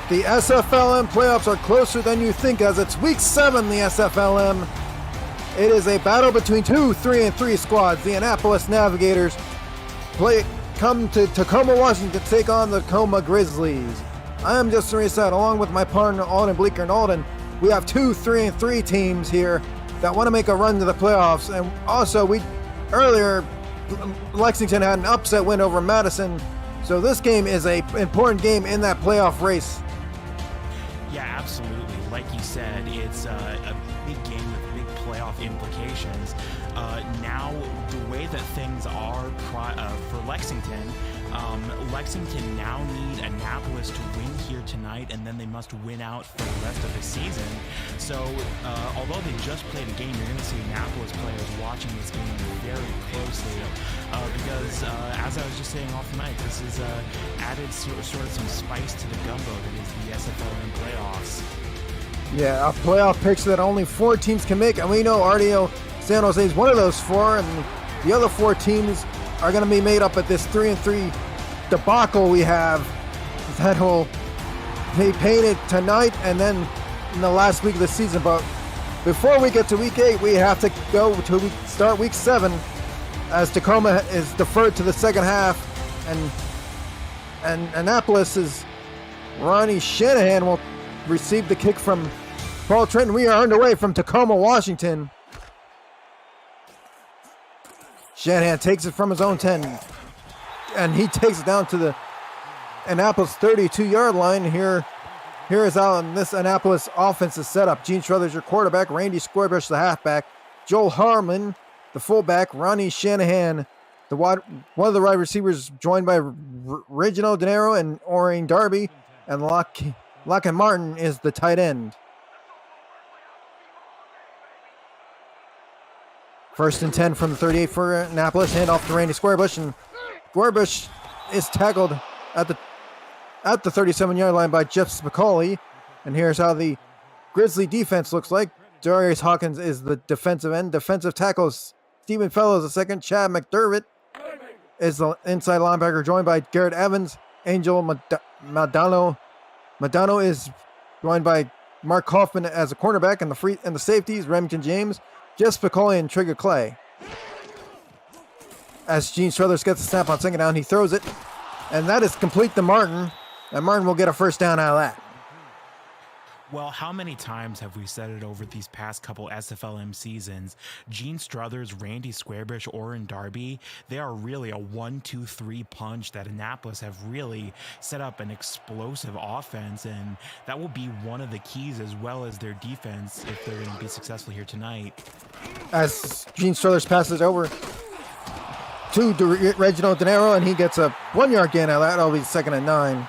The SFLm playoffs are closer than you think, as it's week 7, the SFLm. It is a battle between two 3-3 squads. The Annapolis Navigators come to Tacoma, Washington to take on the Tacoma Grizzlies. I am Justin Reset, along with my partner Alden Bleeker and Alden. We have two 3-3 teams here that want to make a run to the playoffs. And also, earlier Lexington had an upset win over Madison, so this game is an important game in that playoff race. Yeah, absolutely. Like you said, it's a big game with big playoff implications. Now, the way that things are for Lexington, Lexington now need Annapolis to win here tonight, and then they must win out for the rest of the season. So, although they just played a game, you're going to see Annapolis players watching this game very closely, because, as I was just saying off the mic, this is added sort of some spice to the gumbo that is the SFLm playoffs. Yeah, a playoff picture that only 4 teams can make, and we know RDO San Jose is one of those 4, and the other 4 teams are going to be made up at this 3-3 debacle we have that will be painted tonight and then in the last week of the season. But before we get to week 8, we have to go to start week 7, as Tacoma is deferred to the second half, and Annapolis' Ronnie Shanahan will receive the kick from Paul Trenton. We are underway from Tacoma, Washington. Shanahan takes it from his own 10, and he takes it down to the Annapolis 32-yard line. Here is how this Annapolis offense is set up. Gene Struthers, your quarterback. Randy Squarebush, the halfback. Joel Harmon, the fullback. Ronnie Shanahan, one of the wide receivers, joined by Reginald De Niro and Orrin Darby, and Locken Martin is the tight end. First and 10 from the 38 for Annapolis. Hand off to Randy Squarebush, and Squarebush is tackled at the 37-yard line by Jeff Spicoli. And here's how the Grizzly defense looks like. Darius Hawkins is the defensive end. Defensive tackles, Stephen Fellows the second. Chad McDermott is the inside linebacker, joined by Garrett Evans. Angel Madano is joined by Mark Kaufman as a cornerback, and the safeties, Remington James, Jeff Spicoli, and Trigger Clay. As Gene Struthers gets the snap on second down, he throws it, and that is complete to Martin, and Martin will get a first down out of that. Well, how many times have we said it over these past couple SFLm seasons? Gene Struthers, Randy Squarebush, Orrin Darby, they are really a 1-2-3 punch that Annapolis have really set up an explosive offense, and that will be one of the keys, as well as their defense, if they're going to be successful here tonight. As Gene Struthers passes over to Reginald De Niro, and he gets a 1-yard gain out of that. That'll be 2nd and 9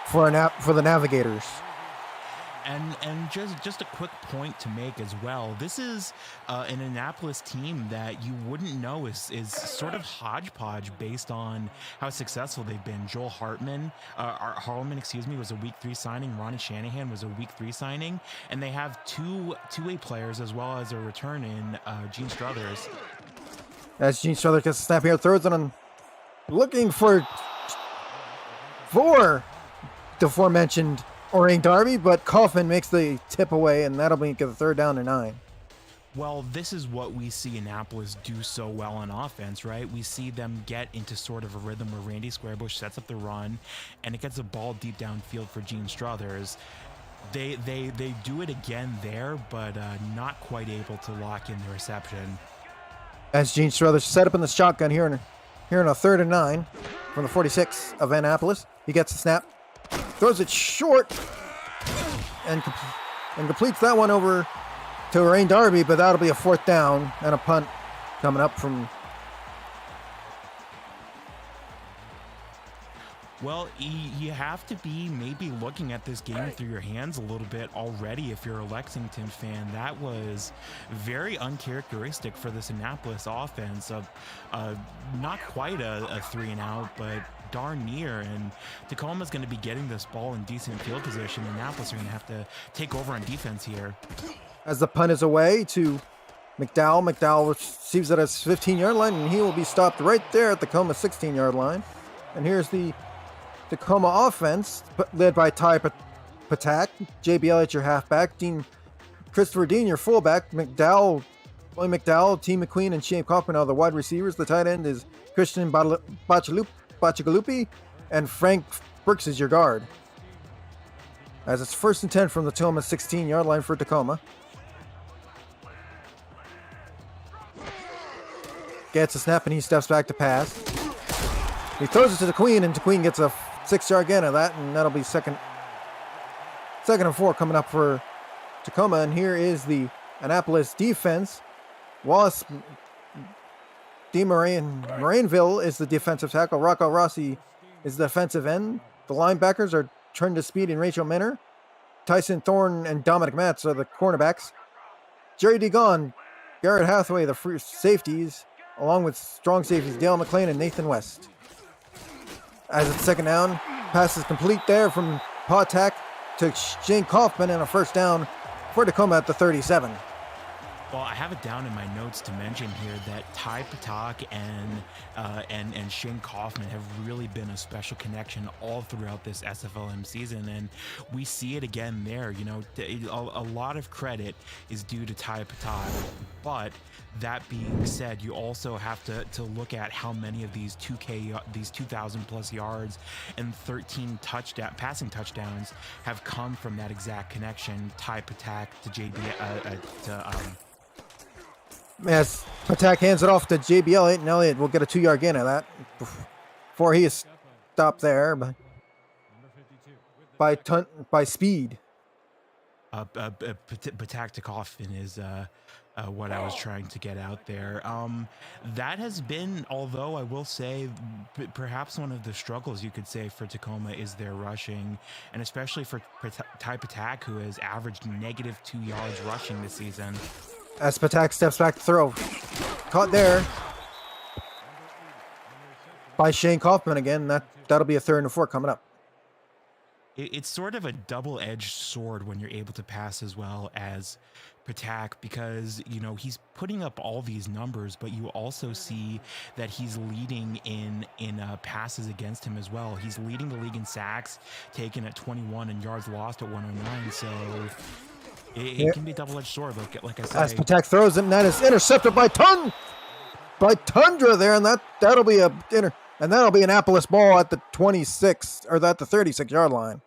for the Navigators. And just a quick point to make as well. This is an Annapolis team that you wouldn't know is sort of hodgepodge based on how successful they've been. Joel Harmon, was a week 3 signing. Ronnie Shanahan was a week 3 signing, and they have two-way players as well as a return in Gene Struthers. As Gene Struthers gets a snap here, throws it on, looking for the aforementioned Orrin Darby, but Kaufman makes the tip away, and that'll make it a 3rd down and 9. Well, this is what we see Annapolis do so well on offense, right? We see them get into sort of a rhythm where Randy Squarebush sets up the run, and it gets a ball deep downfield for Gene Struthers. They do it again there, but not quite able to lock in the reception. As Gene Struthers set up in the shotgun here in a 3rd and 9 from the 46 of Annapolis. He gets the snap, throws it short, and completes that one over to Orrin Darby, but that'll be a 4th down and a punt coming up from. Well, you have to be maybe looking at this game through your hands a little bit already if you're a Lexington fan. That was very uncharacteristic for this Annapolis offense. Not quite a 3-and-out, but darn near. And Tacoma's going to be getting this ball in decent field position. Annapolis are going to have to take over on defense here. As the punt is away to McDowell receives it at his 15-yard line, and he will be stopped right there at the Tacoma 16-yard line. And here's the Tacoma offense, led by Ty Patak. JBL at your halfback. Christopher Dean, your fullback. Willie McDowell, T. McQueen, and Shane Kaufman are the wide receivers. The tight end is Christian Bacigalupi, and Frank Brooks is your guard. As it's 1st and 10 from the Tacoma 16-yard line for Tacoma. Gets a snap and he steps back to pass. He throws it to the Queen, and the Queen gets a 6-yard gain of that, and that'll be second and 4 coming up for Tacoma. And here is the Annapolis defense. Wallace Morainville is the defensive tackle. Rocco Rossi is the defensive end. The linebackers are Trenda Speed and Rachel Minner. Tyson Thorne and Dominic Matz are the cornerbacks. Jerry DeGon, Garrett Hathaway, the free safeties, along with strong safeties Dale McLean and Nathan West. As it's 2nd down, pass is complete there from Patak to Shane Kaufman, and a 1st down for Tacoma at the 37. Well, I have it down in my notes to mention here that Ty Patak and Shane Kaufman have really been a special connection all throughout this SFLm season, and we see it again there. You know, a lot of credit is due to Ty Patak, but that being said, you also have to look at how many of these 2,000 plus yards and 13 passing touchdowns have come from that exact connection. Ty Patak to As Patak hands it off to JB Elliott, and Elliott will get a 2-yard gain of that before he is stopped there by Speed. Patak to Kaufman is what I was trying to get out there. That has been, although I will say, perhaps one of the struggles you could say for Tacoma is their rushing, and especially for Ty Patak, who has averaged -2 yards rushing this season. As Patak steps back to throw. Caught there by Shane Kaufman again. That'll be a 3rd and 4 coming up. It's sort of a double-edged sword when you're able to pass as well as Patak, because, you know, he's putting up all these numbers, but you also see that he's leading in passes against him as well. He's leading the league in sacks, taken at 21, and yards lost at 109. So it can be a double-edged sword, like I said. As Patak throws it, and that is intercepted by Tundra there, and that'll be Annapolis ball at the 26 or at the 36-yard line.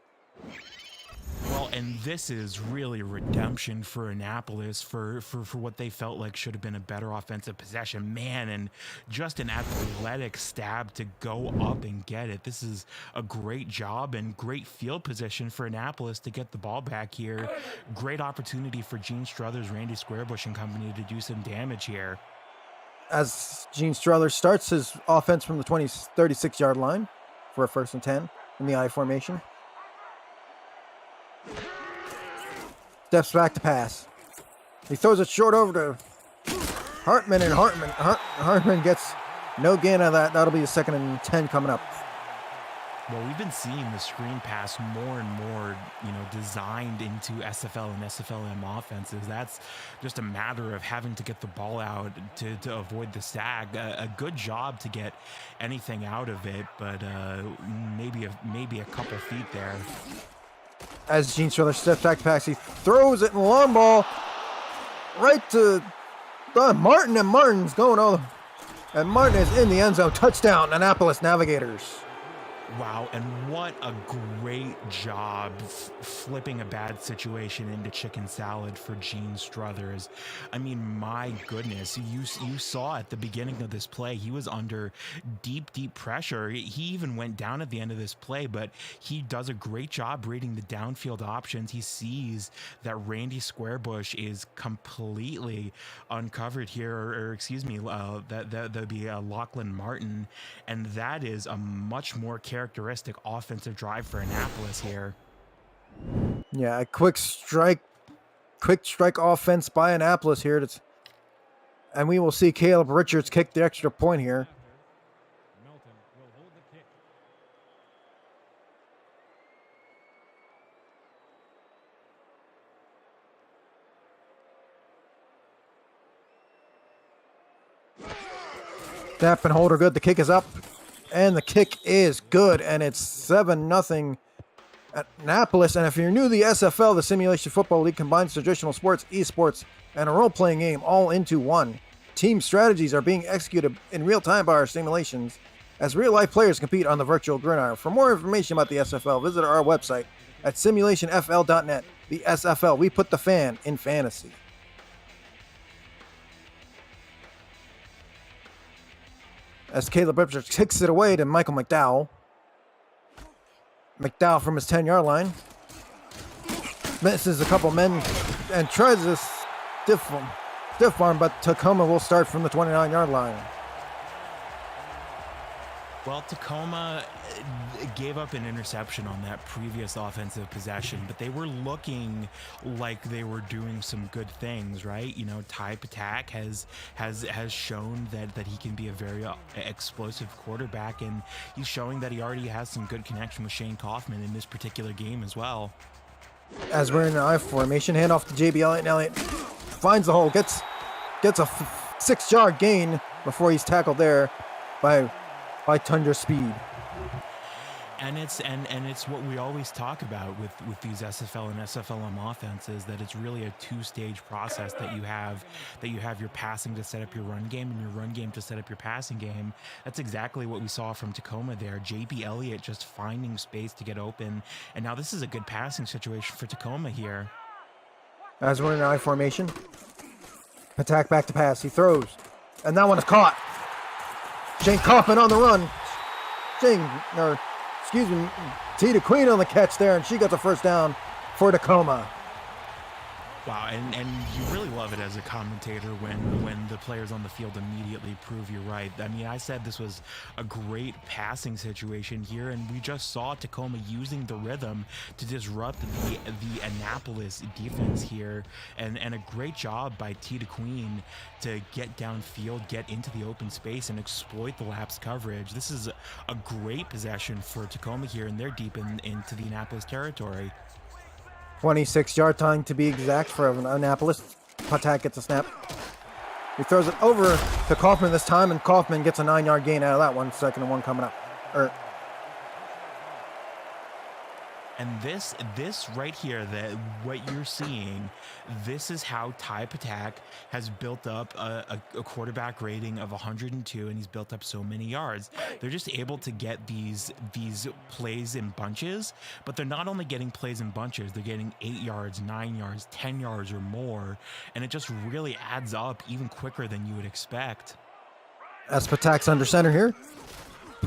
Well, and this is really redemption for Annapolis for what they felt like should have been a better offensive possession. Man, and just an athletic stab to go up and get it. This is a great job and great field position for Annapolis to get the ball back here. Great opportunity for Gene Struthers, Randy Squarebush and company to do some damage here. As Gene Struthers starts his offense from the 36-yard line for a 1st and 10 in the I formation. Steps back to pass. He throws it short over to Hartman, and Hartman gets no gain of that. That'll be a 2nd and 10 coming up. Well, we've been seeing the screen pass more and more, you know, designed into SFL and SFLm offenses. That's just a matter of having to get the ball out to avoid the sack. A good job to get anything out of it, but maybe a couple feet there. As Gene Struthers steps back to pass, he throws it in the long ball right to Martin, and Martin's going all. And Martin is in the end zone. Touchdown, Annapolis Navigators. Wow, and what a great job flipping a bad situation into chicken salad for Gene Struthers. I mean, my goodness, you saw at the beginning of this play, he was under deep pressure. He even went down at the end of this play, but he does a great job reading the downfield options. He sees that Randy Squarebush is completely uncovered here, or excuse me, that'd be Lachlan Martin, and that is a much more characteristic offensive drive for Annapolis here. Yeah, a quick strike offense by Annapolis here. And we will see Caleb Richards kick the extra point here. Snap and holder good. The kick is up. And the kick is good, and it's 7-0 Annapolis. And if you're new to the SFL, the Simulation Football League combines traditional sports, esports, and a role-playing game all into one. Team strategies are being executed in real time by our simulations as real-life players compete on the virtual gridiron. For more information about the SFL, visit our website at simulationfl.net. The SFL, we put the fan in fantasy. As Caleb Ripcher kicks it away to Michael McDowell. McDowell from his 10-yard line. Misses a couple men and tries to stiff arm, but Tacoma will start from the 29-yard line. Well, Tacoma gave up an interception on that previous offensive possession, but they were looking like they were doing some good things, right? You know, Ty Patak has shown that he can be a very explosive quarterback, and he's showing that he already has some good connection with Shane Kaufman in this particular game as well. As we're in an I formation, handoff to JB Elliott, and Elliott finds the hole, gets a 6-yard gain before he's tackled there by Tundra Speed. And it's what we always talk about with these SFL and SFLm offenses, that it's really a two-stage process that you have your passing to set up your run game and your run game to set up your passing game. That's exactly what we saw from Tacoma there. JB Elliott just finding space to get open, and now this is a good passing situation for Tacoma here. As we're in an I formation, attack back to pass, he throws, and that one is caught. Shane Kaufman on the run. Tita Queen on the catch there, and she got the first down for Tacoma. Wow, and you really love it as a commentator when the players on the field immediately prove you right. I mean, I said this was a great passing situation here, and we just saw Tacoma using the rhythm to disrupt the Annapolis defense here, and a great job by Tita Queen to get downfield, get into the open space, and exploit the lapse coverage. This is a great possession for Tacoma here, and they're deep into the Annapolis territory. 26-yard time to be exact for Annapolis. Patak gets a snap. He throws it over to Kaufman this time, and Kaufman gets a 9-yard gain out of that one. 2nd and 1 coming up. And this right here, that what you're seeing, this is how Ty Patak has built up a quarterback rating of 102, and he's built up so many yards. They're just able to get these plays in bunches, but they're not only getting plays in bunches, they're getting 8 yards, 9 yards, 10 yards or more, and it just really adds up even quicker than you would expect. As Patak's under center here,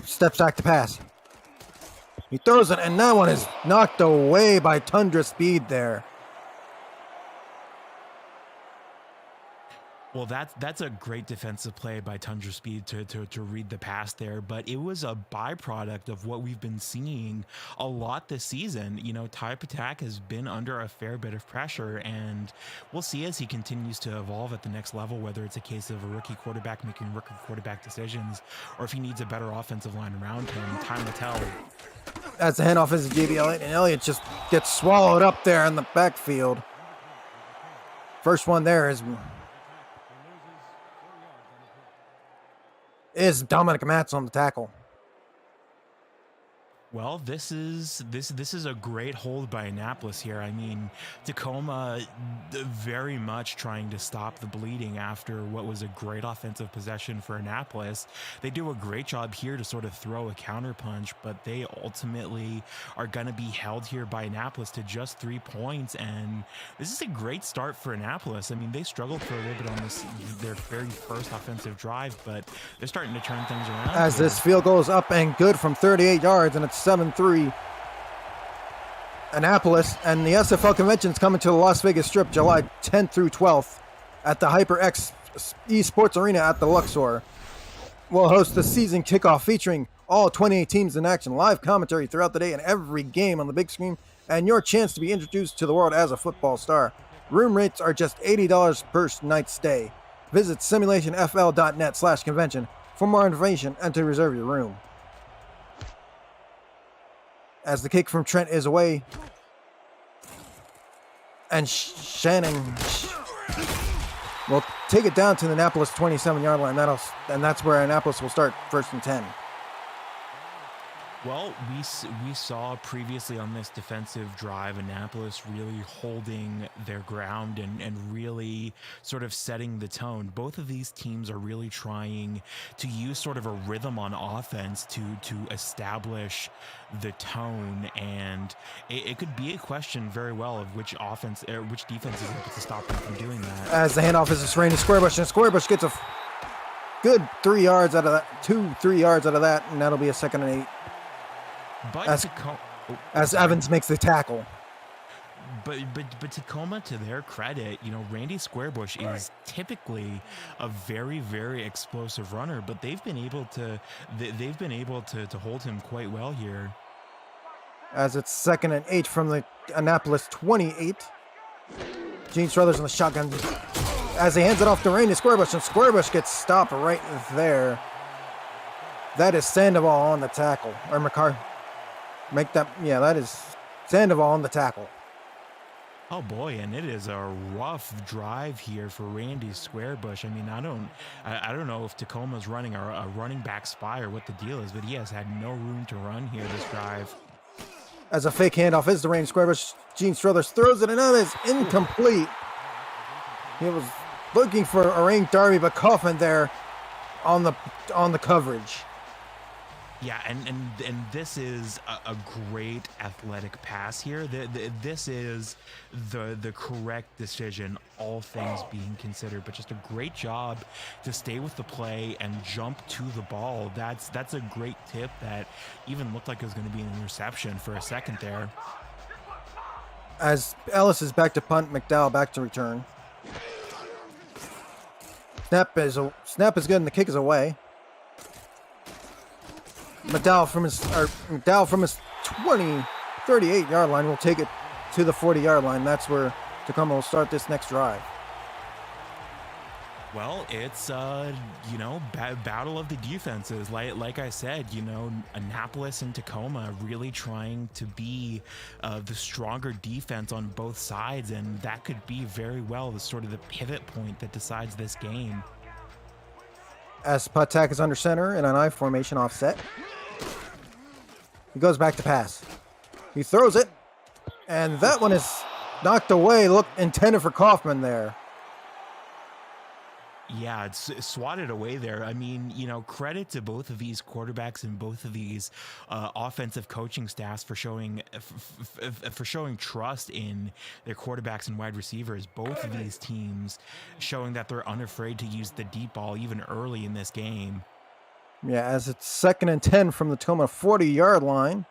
steps back to pass. He throws it, and that one is knocked away by Tundra Speed there. Well, that's a great defensive play by Tundra Speed to read the pass there, but it was a byproduct of what we've been seeing a lot this season. You know, Ty Patak has been under a fair bit of pressure, and we'll see as he continues to evolve at the next level, whether it's a case of a rookie quarterback making rookie quarterback decisions, or if he needs a better offensive line around him. Time will tell. As the handoff is to JB Elliott, and Elliott just gets swallowed up there in the backfield. First one there is Dominic Matz on the tackle. Well, this is a great hold by Annapolis here. I mean, Tacoma very much trying to stop the bleeding after what was a great offensive possession for Annapolis. They do a great job here to sort of throw a counterpunch, but they ultimately are going to be held here by Annapolis to just 3 points, and this is a great start for Annapolis. I mean, they struggled for a little bit on their very first offensive drive, but they're starting to turn things around. As this field goes up and good from 38 yards, and it's 7-3 Annapolis, and the SFL convention is coming to the Las Vegas Strip July 10th through 12th at the HyperX Esports Arena at the Luxor. We'll host the season kickoff featuring all 28 teams in action, live commentary throughout the day and every game on the big screen, and your chance to be introduced to the world as a football star. Room rates are just $80 per night stay. Visit simulationfl.net/convention for more information and to reserve your room. As the kick from Trent is away, and Shannon will take it down to the Annapolis 27-yard line. And that's where Annapolis will start 1st and 10. Well, we saw previously on this defensive drive, Annapolis really holding their ground and really sort of setting the tone. Both of these teams are really trying to use sort of a rhythm on offense to establish the tone, and it could be a question very well of which offense or which defense is able to stop them from doing that. As the handoff is a Randy Squarebush, and Squarebush gets a good 3 yards out of that, 2-3 yards out of that, and that'll be a 2nd and 8. But As Evans makes the tackle. But Tacoma, to their credit, Randy Squarebush is typically a very, very explosive runner, but they've been able to hold him quite well here. As it's 2nd and 8 from the Annapolis 28. Gene Struthers in the shotgun as he hands it off to Randy Squarebush, and Squarebush gets stopped right there. That is Sandoval on the tackle, or McCarr. That is Sandoval on the tackle. Oh boy, and it is a rough drive here for Randy Squarebush. I mean, I don't know if Tacoma's running a running back spy or what the deal is, but he has had no room to run here this drive. As a fake handoff is to Randy Squarebush, Gene Struthers throws it, and that is incomplete. He was looking for a ranked Darby, but Kaufman there on the coverage. Yeah, and this is a great athletic pass here. This is the correct decision, all things being considered. But just a great job to stay with the play and jump to the ball. That's a great tip that even looked like it was going to be an interception for a second there. As Ellis is back to punt, McDowell back to return. Snap is good, and the kick is away. McDowell from his 38-yard line will take it to the 40-yard line. That's where Tacoma will start this next drive. Well, it's battle of the defenses. Like I said, Annapolis and Tacoma really trying to be the stronger defense on both sides, and that could be very well the sort of the pivot point that decides this game. As Patak is under center in an I formation offset. He goes back to pass. He throws it, and that one is knocked away. Look, intended for Kaufman there. Yeah, it's swatted away there. I mean, credit to both of these quarterbacks and both of these offensive coaching staffs for showing trust in their quarterbacks and wide receivers. Both of these teams showing that they're unafraid to use the deep ball even early in this game. Yeah, as it's 2nd and 10 from the Tacoma 40-yard line.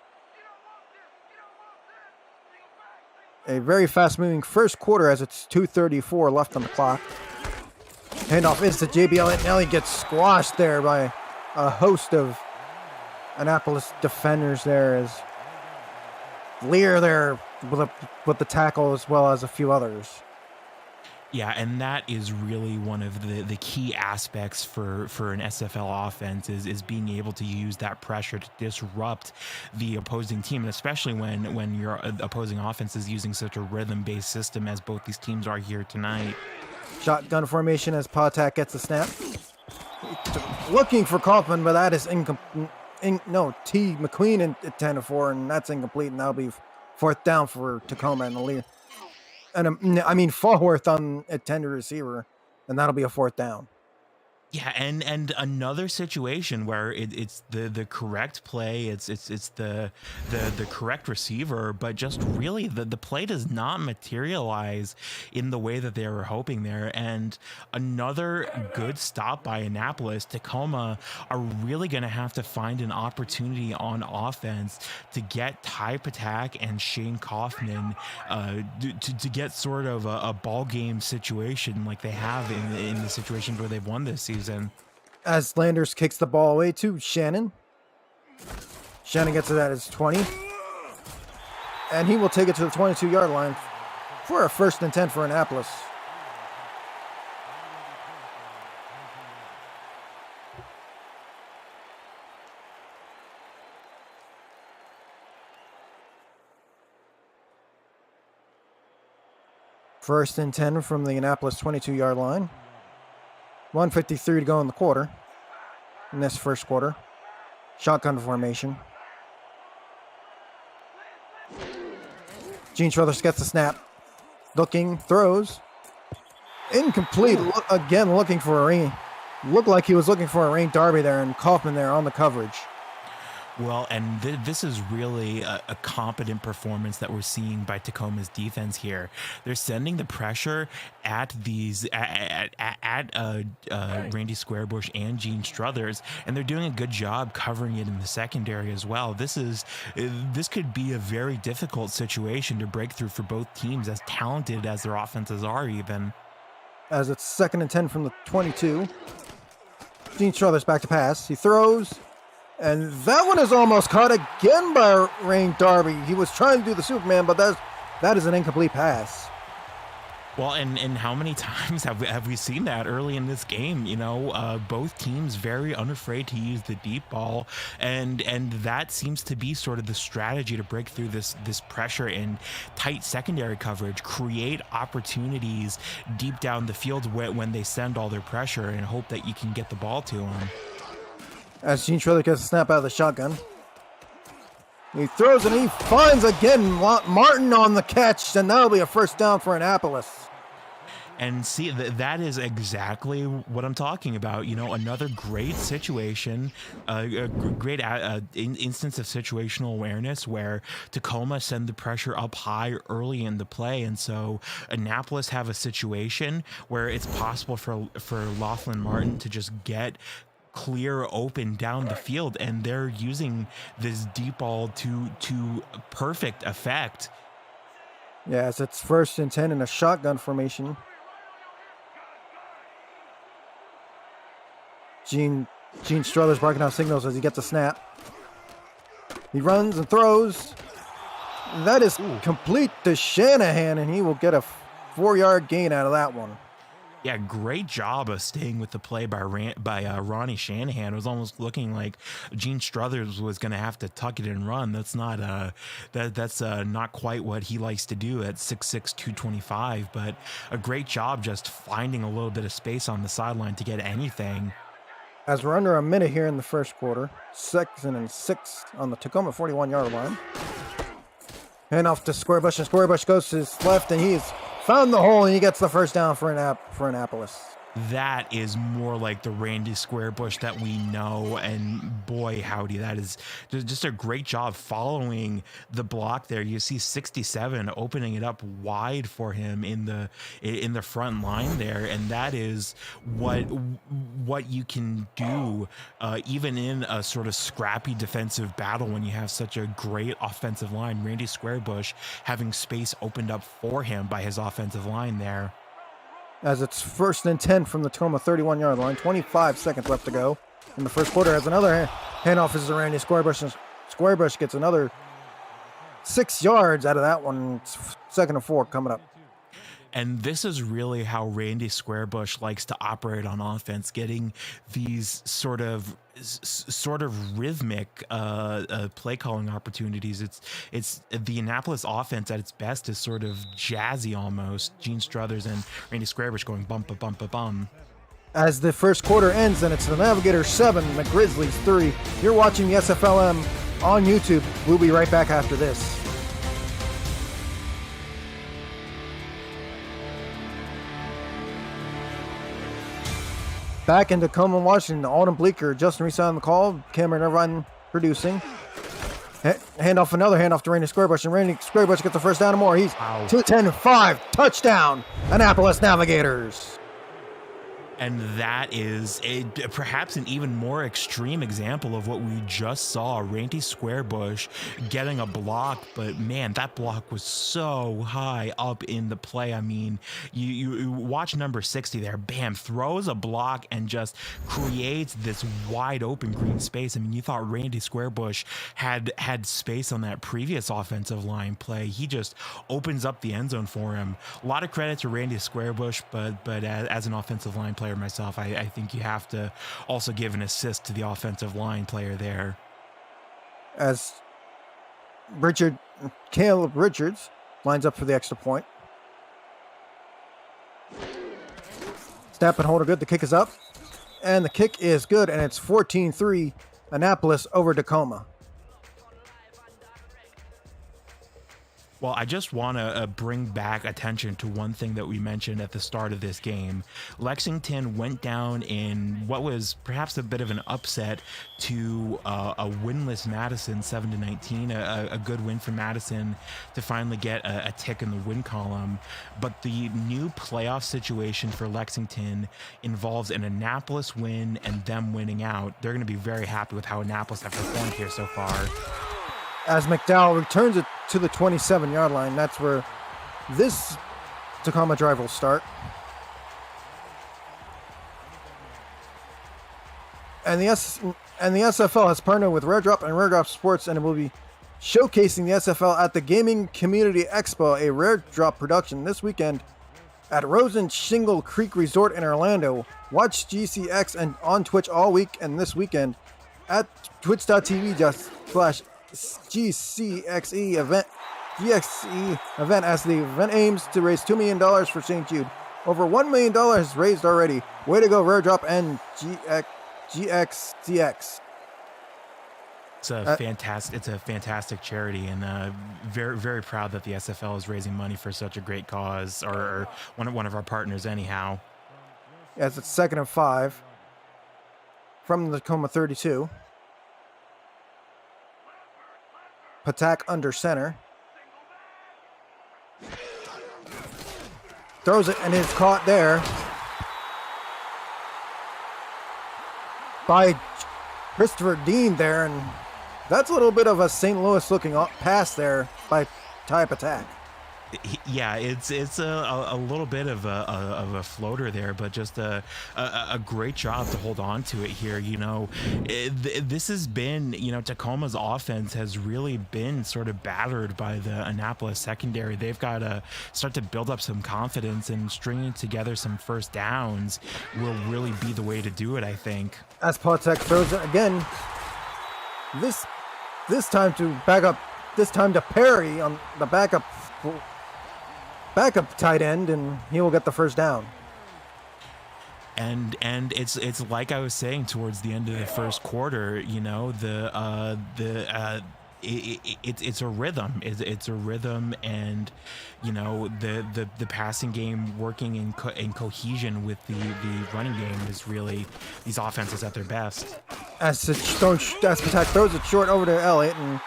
A very fast-moving first quarter as it's 2:34 left on the clock. Handoff is to JBL, and Nelly gets squashed there by a host of Annapolis defenders there as Lear there with the tackle as well as a few others. Yeah, and that is really one of the key aspects for an SFL offense is being able to use that pressure to disrupt the opposing team, and especially when your opposing offense is using such a rhythm-based system as both these teams are here tonight. Shotgun formation as Patak gets the snap. Looking for Kaufman, but that is incomplete. T. McQueen at 10-4, and that's incomplete, and that'll be 4th down for Tacoma and the Lear. And Fallworth on a 10 receiver, and that'll be a 4th down. Yeah, and another situation where it's the correct play, it's the correct receiver, but just really the play does not materialize in the way that they were hoping there. And another good stop by Annapolis. Tacoma are really going to have to find an opportunity on offense to get Ty Patak and Shane Kaufman to get sort of a ball game situation like they have in the situations where they've won this season. As Landers kicks the ball away to Shannon. Shannon gets it at his 20. And he will take it to the 22-yard line for a 1st and 10 for Annapolis. First and 10 from the Annapolis 22-yard line. 1:53 to go in the quarter. In this first quarter. Shotgun formation. Gene Struthers gets the snap. Looking, throws. Incomplete. Again, looking for a ring. Looked like he was looking for a Rain Derby there, and Kaufman there on the coverage. Well, and this is really a competent performance that we're seeing by Tacoma's defense here. They're sending the pressure at these at Randy Squarebush and Gene Struthers, and they're doing a good job covering it in the secondary as well. This could be a very difficult situation to break through for both teams, as talented as their offenses are even. As it's 2nd and 10 from the 22. Gene Struthers back to pass. He throws. And that one is almost caught again by Rain Derby. He was trying to do the Superman, but that is an incomplete pass. Well, and how many times have we seen that early in this game? You know, both teams very unafraid to use the deep ball, and that seems to be sort of the strategy to break through this pressure and tight secondary coverage, create opportunities deep down the field when they send all their pressure, and hope that you can get the ball to them. As Gene Struthers gets a snap out of the shotgun. He throws and he finds again Martin on the catch, and that'll be a first down for Annapolis. And see, that is exactly what I'm talking about. You know, another great situation, a great instance of situational awareness where Tacoma send the pressure up high early in the play. And so Annapolis have a situation where it's possible for Laughlin Martin to just get clear open down the field, and they're using this deep ball to perfect effect. Yes, it's 1st and 10 in a shotgun formation. Gene Struthers barking out signals as he gets a snap. He runs and throws. That is complete to Shanahan, and he will get a 4-yard gain out of that one. Yeah, great job of staying with the play by Ronnie Shanahan. It was almost looking like Gene Struthers was going to have to tuck it and run. That's not not quite what he likes to do at 6'6", 225. But a great job just finding a little bit of space on the sideline to get anything. As we're under a minute here in the first quarter, 2nd and 6 on the Tacoma 41-yard line. Hand off to Squarebush, and Squarebush goes to his left, and he's found the hole, and he gets the first down for Annapolis. That is more like the Randy Squarebush that we know, and boy howdy, that is just a great job following the block there. You see 67 opening it up wide for him in the front line there, and that is what you can do even in a sort of scrappy defensive battle when you have such a great offensive line. Randy Squarebush having space opened up for him by his offensive line there. As it's 1st and 10 from the Tacoma 31-yard line, 25 seconds left to go in the first quarter. As another handoff is to Randy Squarebush, and Squarebush gets another 6 yards out of that one. It's 2nd and 4 coming up. And this is really how Randy Squarebush likes to operate on offense, getting these sort of rhythmic play calling opportunities. It's the Annapolis offense at its best is sort of jazzy almost. Gene Struthers and Randy Squarebush going bump a bump a bum. As the first quarter ends, and it's the Navigators 7, the Grizzlies 3. You're watching the SFLm on YouTube. We'll be right back after this. Back in Tacoma, Washington, Alden Bleeker, Justin Reese on the call, Cameron Irvine producing. Another handoff to Randy Squarebush, and Randy Squarebush gets the first down and more. He's 2-10-5, touchdown, Annapolis Navigators. And that is perhaps an even more extreme example of what we just saw. Randy Squarebush getting a block, but man, that block was so high up in the play. I mean, you watch number 60 there, bam, throws a block and just creates this wide open green space. I mean, you thought Randy Squarebush had space on that previous offensive line play. He just opens up the end zone for him. A lot of credit to Randy Squarebush, but as an offensive line player myself, I think you have to also give an assist to the offensive line player there. As Caleb Richards lines up for the extra point. Snap and hold are good. The kick is up, and the kick is good, and it's 14-3 Annapolis over Tacoma. Well, I just want to bring back attention to one thing that we mentioned at the start of this game. Lexington went down in what was perhaps a bit of an upset to a winless Madison, 7-19, a good win for Madison to finally get a tick in the win column. But the new playoff situation for Lexington involves an Annapolis win and them winning out. They're going to be very happy with how Annapolis have performed here so far. As McDowell returns it to the 27-yard line, that's where this Tacoma drive will start. And the SFL has partnered with Rare Drop and Rare Drop Sports, and it will be showcasing the SFL at the Gaming Community Expo, a Rare Drop production this weekend at Rosen Shingle Creek Resort in Orlando. Watch GCX and on Twitch all week and this weekend at twitch.tv/GCXE event as the event aims to raise $2 million for St. Jude. Over $1 million is raised already. Way to go, Rare Drop and GXCX. It's a fantastic charity, and very, very proud that the SFL is raising money for such a great cause, or one of our partners anyhow. As it's 2nd and 5 from the Tacoma 32. Patak under center. Throws it and is caught there by Christopher Dean there, and that's a little bit of a St. Louis looking pass there by Ty Patak. Yeah, it's a little bit of a floater there, but just a great job to hold on to it here. You know, this has been, you know, Tacoma's offense has really been sort of battered by the Annapolis secondary. They've got to start to build up some confidence, and stringing together some first downs will really be the way to do it, I think. As Patak throws it again, this time to back up, this time to Perry on the backup tight end, and he will get the first down. And it's like I was saying towards the end of the first quarter, you know, it's a rhythm. It's a rhythm, and you know, the passing game working in cohesion with the running game is really these offenses at their best. As Patak throws it short over to Elliott, and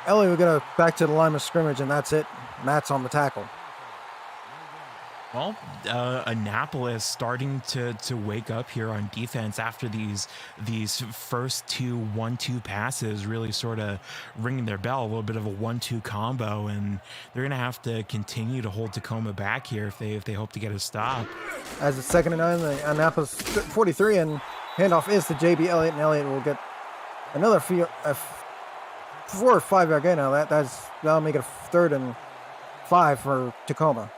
Elliott will get back to the line of scrimmage, and that's it. Matt's on the tackle. Well, Annapolis starting to wake up here on defense after these first 2 1-2 passes, really sort of ringing their bell, a little bit of a 1-2 combo, and they're going to have to continue to hold Tacoma back here if they hope to get a stop. As it's 2nd and 9, the Annapolis 43, and handoff is to JB Elliott, and Elliott will get another 4 or 5 yard gain. Now that'll make it a 3rd and 5 for Tacoma.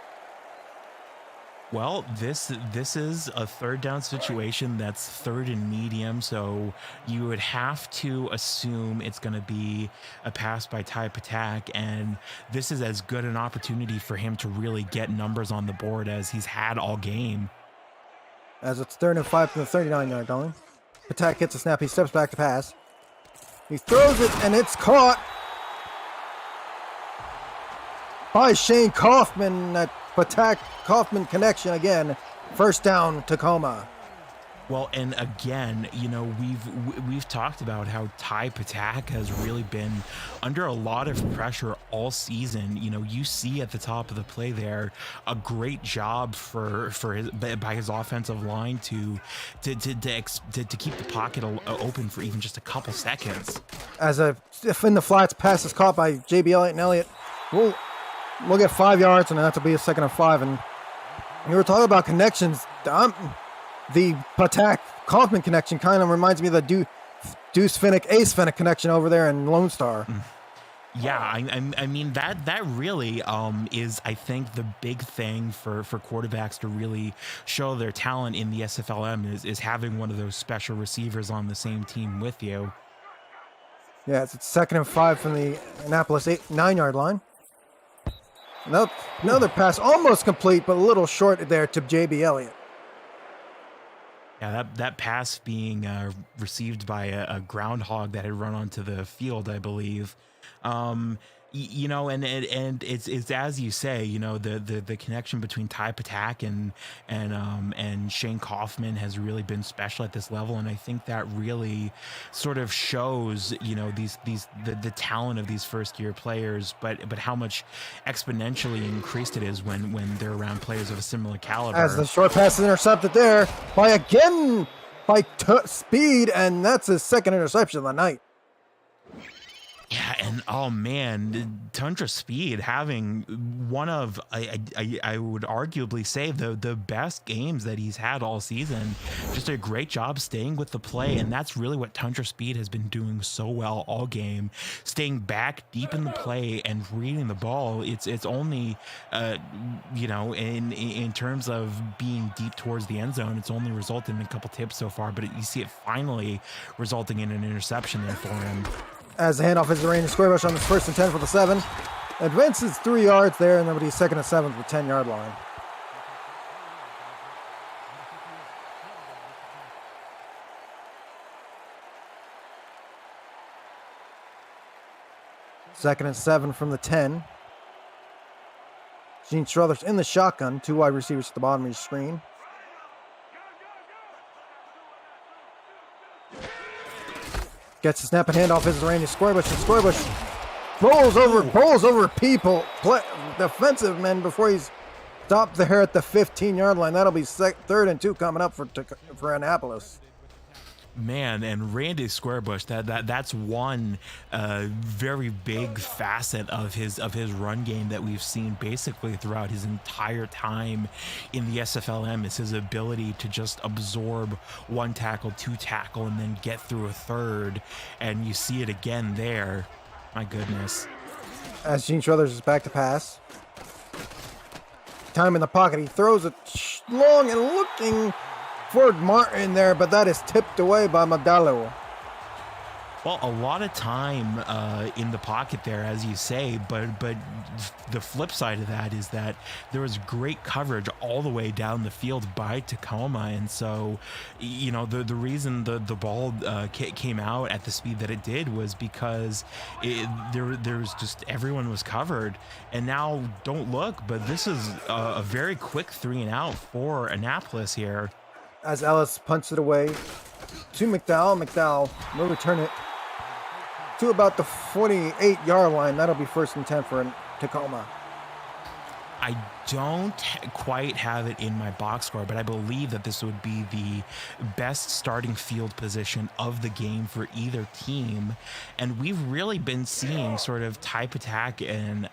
Well, this is a 3rd down situation that's 3rd and medium, so you would have to assume it's going to be a pass by Ty Patak, and this is as good an opportunity for him to really get numbers on the board as he's had all game. As it's 3rd and 5 from the 39-yard line. Patak gets a snap, he steps back to pass. He throws it, and it's caught by Shane Kaufman. That Patak Kaufman connection again. First down, Tacoma. Well, and again, you know, we've talked about how Ty Patak has really been under a lot of pressure all season. You know, you see at the top of the play there a great job by his offensive line to keep the pocket open for even just a couple seconds. As if in the flats pass is caught by JB Elliott, and Elliott will get 5 yards, and that'll be a 2nd and 5. And you were talking about connections. The Patak Kaufman connection kind of reminds me of the Deuce Finnick Ace Finnick connection over there in Lone Star. Yeah, I mean that really is, I think, the big thing for quarterbacks to really show their talent in the SFLm is having one of those special receivers on the same team with you. Yeah, it's 2nd and 5 from the Annapolis 9-yard line. Another pass, almost complete, but a little short there to JB Elliott. Yeah, that pass being received by a groundhog that had run onto the field, I believe. You know, and it's as you say, you know, the connection between Type Attack and Shane Kaufman has really been special at this level, and I think that really sort of shows, you know, the talent of these first year players, but how much exponentially increased it is when they're around players of a similar caliber. As the short pass is intercepted there by Speed, and that's his second interception of the night. Yeah, and oh man, Tundra Speed having one of I would arguably say the best games that he's had all season. Just a great job staying with the play, and that's really what Tundra Speed has been doing so well all game, staying back deep in the play and reading the ball. It's only you know, in terms of being deep towards the end zone, it's only resulted in a couple tips so far, but you see it finally resulting in an interception there for him. As the handoff is the range square bush on this 1st and 10 for the 7. Advances 3 yards there, and then he's 2nd and 7 for the 10-yard line. Second and 7 from the 10. Gene Struthers in the shotgun. 2 wide receivers at the bottom of your screen. Gets the snap and handoff is Randy Squarebush, and Squarebush bowls over people, defensive men before he's stopped there at the 15-yard line. That'll be 3rd and 2 coming up for Annapolis. Man, and Randy Squarebush, that's one very big facet of his run game that we've seen basically throughout his entire time in the SFLm, is his ability to just absorb 1 tackle, 2 tackle, and then get through a 3rd, and you see it again there. My goodness. As Gene Struthers is back to pass. Time in the pocket, he throws it long and looking for Martin there, but that is tipped away by Magdalo. Well, a lot of time in the pocket there, as you say, but the flip side of that is that there was great coverage all the way down the field by Tacoma, and so, you know, the reason the ball came out at the speed that it did was because there was just, everyone was covered. And now, don't look, but this is a very quick 3 and out for Annapolis here. As Ellis punts it away to McDowell. McDowell will return it to about the 48-yard line. That'll be 1st and 10 for Tacoma. I don't quite have it in my box score, but I believe that this would be the best starting field position of the game for either team. And we've really been seeing sort of Type Attack and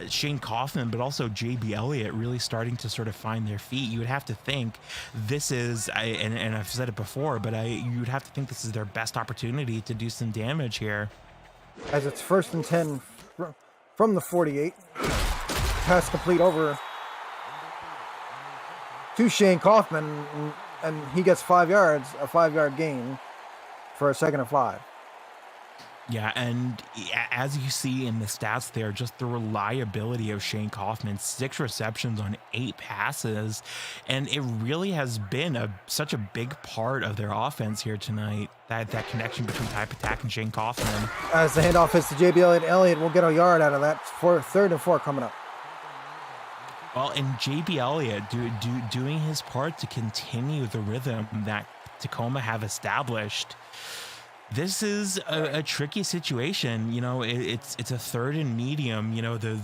Shane Kaufman, but also JB Elliott really starting to sort of find their feet. You would have to think this is, and I've said it before, but you would have to think this is their best opportunity to do some damage here. As it's 1st and 10 from the 48. Pass complete over to Shane Kaufman, and he gets 5 yards, a 5-yard gain for a 2nd and 5. Yeah, and as you see in the stats there, just the reliability of Shane Kaufman, 6 receptions on 8 passes, and it really has been such a big part of their offense here tonight, that connection between Type Attack and Shane Kaufman. As the handoff hits to JB Elliott, Elliott will get a yard out of that for 3rd and 4 coming up. Well, and JB Elliott doing his part to continue the rhythm that Tacoma have established. This is a tricky situation. You know, it's a 3rd and medium. You know, the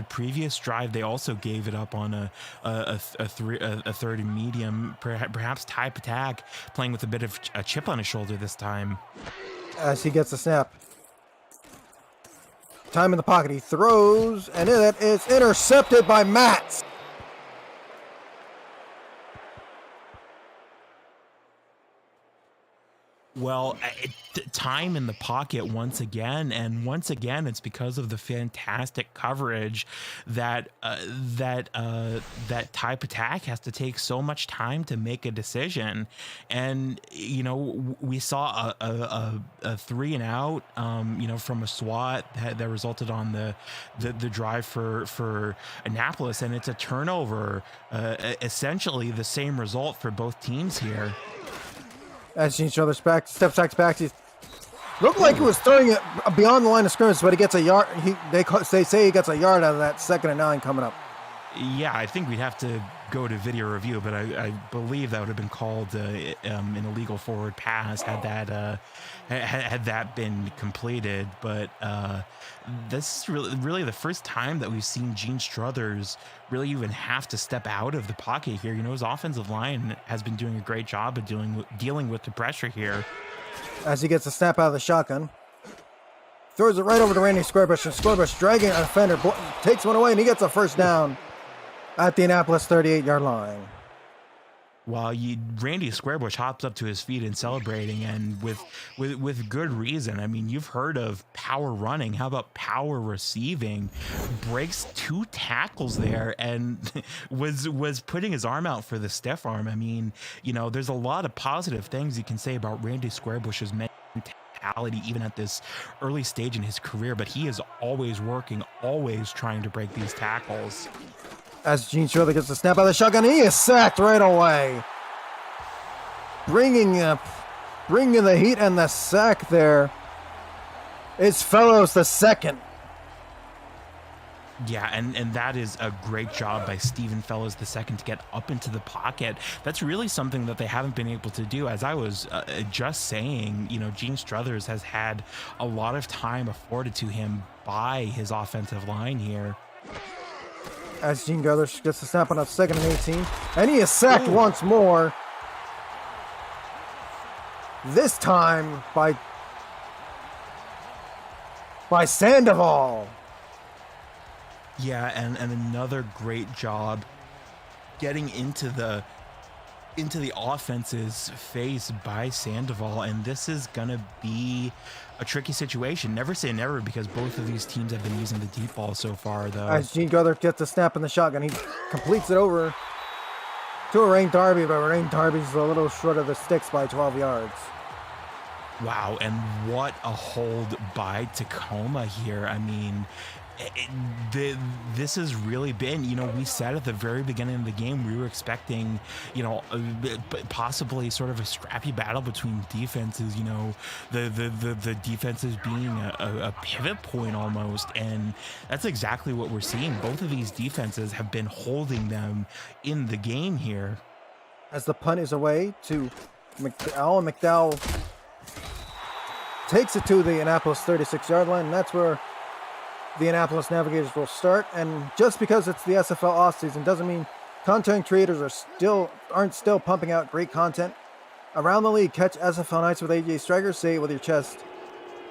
previous drive they also gave it up on a 3rd and medium. Perhaps Type Attack playing with a bit of a chip on his shoulder this time. As he gets the snap. Time in the pocket, he throws, and it is intercepted by Matz. Well, time in the pocket once again, and once again, it's because of the fantastic coverage that Type Attack has to take so much time to make a decision. And you know, we saw a 3 and out, you know, from a SWAT that resulted on the drive for Annapolis, and it's a turnover. Essentially, the same result for both teams here. As Gene Struthers steps back, he Looked like he was throwing it beyond the line of scrimmage, but he gets a yard. They say he gets a yard out of that 2nd and 9 coming up. Yeah, I think we'd have to go to video review, but I believe that would have been called an illegal forward pass had that been completed. But this is really the first time that we've seen Gene Struthers really even have to step out of the pocket here. You know, his offensive line has been doing a great job of dealing with the pressure here. As he gets a snap out of the shotgun. Throws it right over to Randy Squarebush, and Squarebush dragging a defender, takes one away, and he gets a first down at the Annapolis 38-yard line. While Randy Squarebush hops up to his feet and celebrating, and with good reason. I mean, you've heard of power running. How about power receiving? Breaks 2 tackles there and was putting his arm out for the stiff arm. I mean, you know, there's a lot of positive things you can say about Randy Squarebush's mentality, even at this early stage in his career, but he is always working, always trying to break these tackles. As Gene Struthers gets the snap out of the shotgun, he is sacked right away. Bringing the heat and the sack there is Fellows the second. Yeah, and that is a great job by Stephen Fellows II to get up into the pocket. That's really something that they haven't been able to do. As I was just saying, you know, Gene Struthers has had a lot of time afforded to him by his offensive line here. As Gene Struthers gets the snap on a 2nd and 18, and he is sacked once more. This time by Sandoval. Yeah, and another great job getting into the offense's face by Sandoval, and this is gonna be a tricky situation. Never say never, because both of these teams have been using the deep ball so far, though. As Gene Struthers gets the snap in the shotgun, he completes it over to a Rain Darby, but Rain Darby's a little short of the sticks by 12 yards. Wow, and what a hold by Tacoma here. I mean, this has really been, you know, we said at the very beginning of the game we were expecting, you know, possibly sort of a scrappy battle between defenses, you know, the defenses being a pivot point almost, and that's exactly what we're seeing. Both of these defenses have been holding them in the game here. As the punt is away to McDowell, and McDowell takes it to the Annapolis 36-yard line, and that's where the Annapolis Navigators will start. And just because it's the SFL offseason doesn't mean content creators aren't still pumping out great content around the league. Catch SFL Nights with AJ Striker, say it with your chest,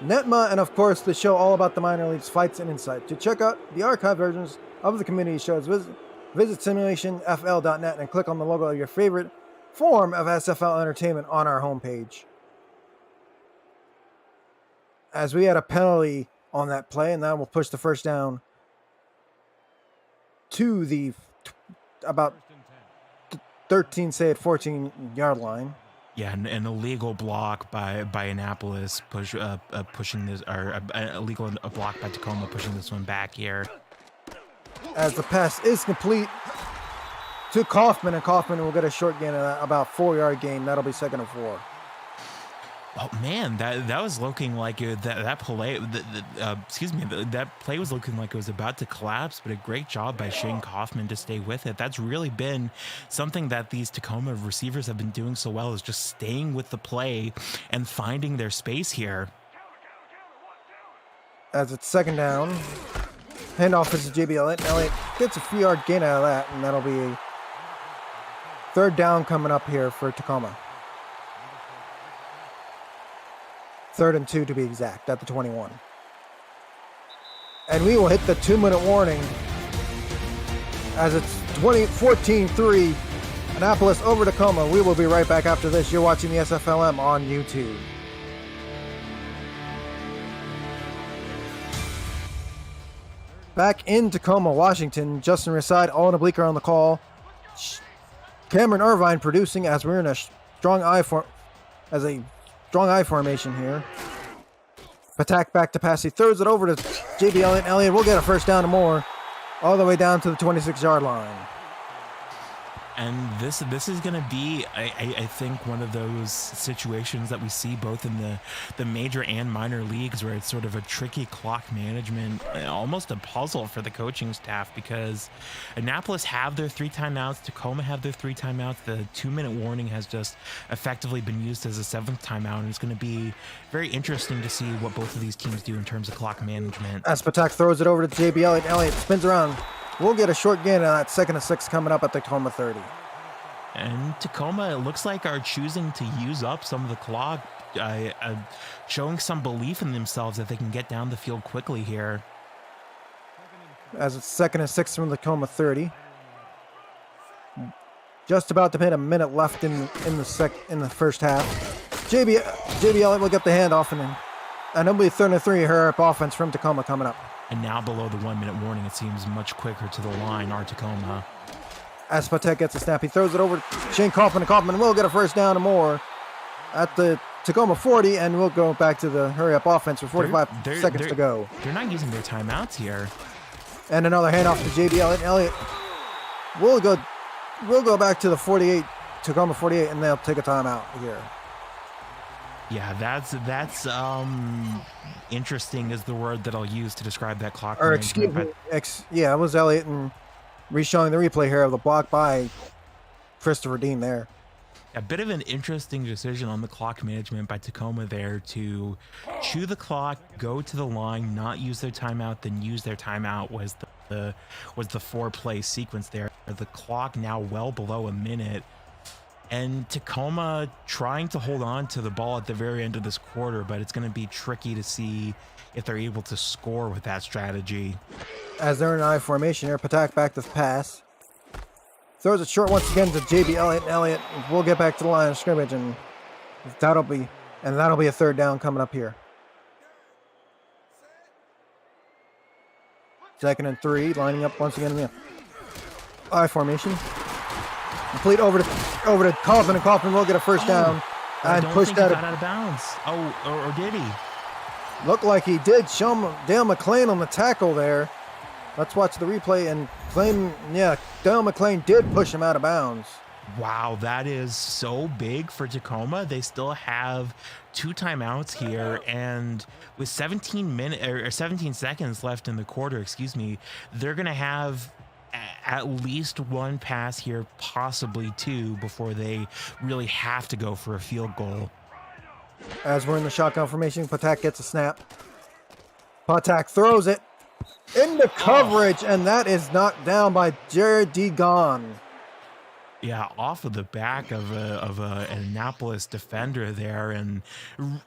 Netma, and of course the show all about the minor leagues, fights, and insight. To check out the archive versions of the community shows, visit Simulationfl.net and click on the logo of your favorite form of SFL entertainment on our homepage. As we had a penalty on that play, and that will push the first down to the about 14-yard line. Yeah, an illegal block by Annapolis pushing this, or a block by Tacoma pushing this one back here. As the pass is complete to Kaufman, and Kaufman will get a short gain of that, about 4-yard gain. That'll be 2nd and 4. Oh man, that was looking like that play. That play was looking like it was about to collapse, but a great job by Shane Kaufman to stay with it. That's really been something that these Tacoma receivers have been doing so well, is just staying with the play and finding their space here. As it's 2nd down, handoff is to JB Elliott. Elliott gets a few yard gain out of that, and that'll be a 3rd down coming up here for Tacoma. 3rd and 2 to be exact, at the 21. And we will hit the 2-minute warning as it's 14-3, Annapolis over Tacoma. We will be right back after this. You're watching the SFLm on YouTube. Back in Tacoma, Washington, Justin Reside, Owen Bleeker on the call. Cameron Irvine producing as we're in a strong eye formation here. Attack back to pass. He throws it over to JB Elliott. Elliott will get a first down and more, all the way down to the 26-yard line. And this is going to be, I think, one of those situations that we see both in the major and minor leagues where it's sort of a tricky clock management, almost a puzzle for the coaching staff, because Annapolis have their 3 timeouts, Tacoma have their 3 timeouts. The 2-minute warning has just effectively been used as a 7th timeout, and it's going to be very interesting to see what both of these teams do in terms of clock management. Spatak throws it over to JB Elliott. Elliott spins around. We'll get a short gain on that 2nd and 6 coming up at the Tacoma 30. And Tacoma, it looks like, are choosing to use up some of the clock, showing some belief in themselves that they can get down the field quickly here. As it's 2nd and 6 from the Tacoma 30. Just about to hit a minute left in the first half. JB Elliott will get the handoff, and it'll be 3rd and 3 hurry up offense from Tacoma coming up. And now below the 1-minute warning, it seems much quicker to the line, our Tacoma. As Patek gets a snap, he throws it over to Shane Kaufman, and Kaufman will get a first down and more at the Tacoma 40, and we'll go back to the hurry-up offense with 45 seconds to go. They're not using their timeouts here. And another handoff to J.B. Elliott. Elliott will go back to the 48, Tacoma 48, and they'll take a timeout here. Yeah, that's interesting is the word that I'll use to describe that clock. Or excuse me, it was Elliott, and re-showing the replay here of the block by Christopher Dean there. A bit of an interesting decision on the clock management by Tacoma there to chew the clock, go to the line, not use their timeout, then use their timeout was the 4-play sequence there. The clock now well below a minute. And Tacoma trying to hold on to the ball at the very end of this quarter, but it's going to be tricky to see if they're able to score with that strategy. As they're in I formation here, Patak back to pass. Throws it short once again to JB Elliott. Elliott will get back to the line of scrimmage, and that'll be a 3rd down coming up here. 2nd and 3, lining up once again in the I formation. Complete over to Kaufman, and Kaufman will get a first down and pushed out of bounds. Or did he? Looked like he did. Show him Dale McClain on the tackle there. Let's watch the replay, and Dale McClain did push him out of bounds. Wow, that is so big for Tacoma. They still have 2 timeouts here, and with 17 seconds left in the quarter, they're going to have at least 1 pass here, possibly 2, before they really have to go for a field goal. As we're in the shotgun formation, Patak gets a snap. Patak throws it into coverage, and that is knocked down by Jared Degon. Yeah, off of the back of an Annapolis defender there, and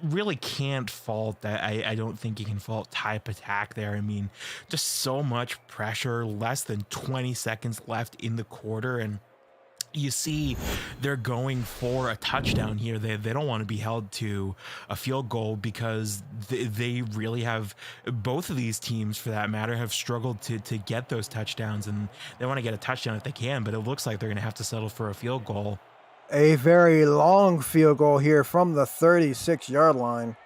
really can't fault that. I don't think you can fault type attack there. I mean, just so much pressure, less than 20 seconds left in the quarter, and you see they're going for a touchdown here. They don't want to be held to a field goal because they really have, both of these teams for that matter, have struggled to get those touchdowns, and they want to get a touchdown if they can, but it looks like they're going to have to settle for a field goal. A very long field goal here from the 36-yard line.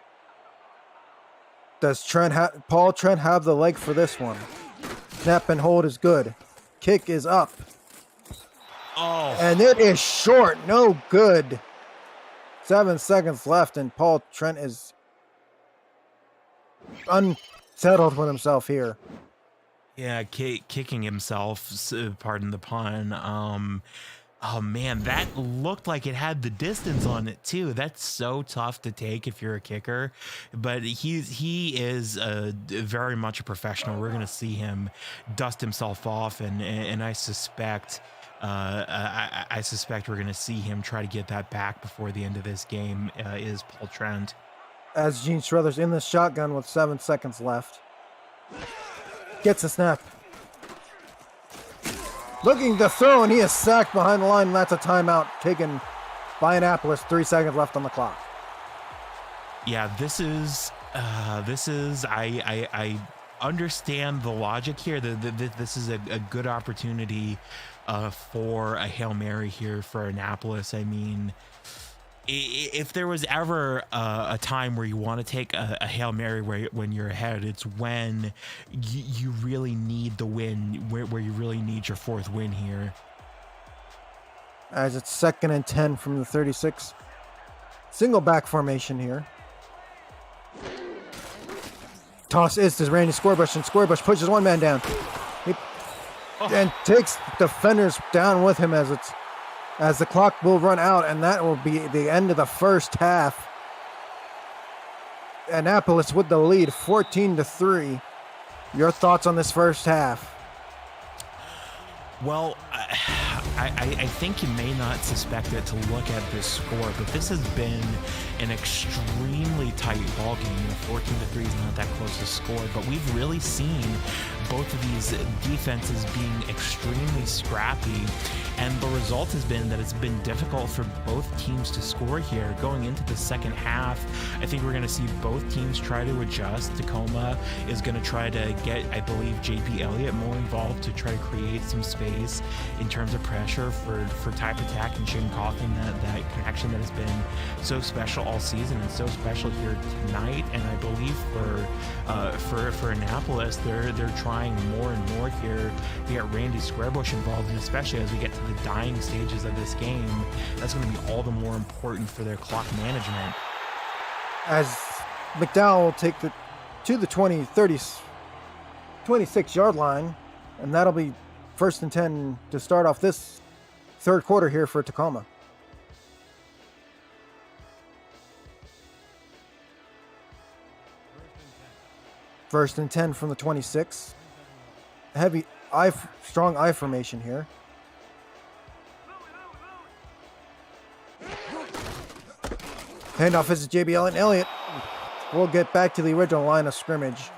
Does Paul Trent have the leg for this one? Snap and hold is good. Kick is up. Oh. And it is short. No good. 7 seconds left, and Paul Trent is unsettled with himself here. Yeah, kicking himself, pardon the pun. Oh man, that looked like it had the distance on it too. That's so tough to take if you're a kicker, but he is very much a professional. We're gonna see him dust himself off, and I suspect we're gonna see him try to get that back before the end of this game. Is Paul Trent. As Gene Struthers in the shotgun with 7 seconds left, gets a snap. Looking to throw, and he is sacked behind the line, and that's a timeout taken by Annapolis. 3 seconds left on the clock. Yeah, this is I understand the logic here. This is a good opportunity for a Hail Mary here for Annapolis. I mean, if there was ever a time where you want to take a Hail Mary when you're ahead, it's when you really need the win, where you really need your 4th win here. as it's 2nd and 10 from the 36. Single back formation here. Toss is to Randy Squarebush, and Squarebush pushes one man down. And takes defenders down with him as the clock will run out, and that will be the end of the first half. Annapolis with the lead, 14-3. Your thoughts on this first half? Well, I think you may not suspect it to look at this score, but this has been an extremely tight ball game. 14-3 is not that close to score, but we've really seen both of these defenses being extremely scrappy, and the result has been that it's been difficult for both teams to score here. Going into the second half, I think we're going to see both teams try to adjust. Tacoma is going to try to get, I believe, JP Elliott more involved to try to create some space in terms of pressure for type attack and Shane Coughlin, that connection that has been so special all season and so special here tonight. And I believe for Annapolis, they're trying more and more here to get Randy Squarebush involved, and especially as we get to the dying stages of this game, that's going to be all the more important for their clock management. As McDowell will take to the 26-yard line, and that'll be 1st and 10 to start off this third quarter here for Tacoma. First and 10 from the 26. Heavy strong I formation here. Handoff is to JB Elliott. We'll get back to the original line of scrimmage.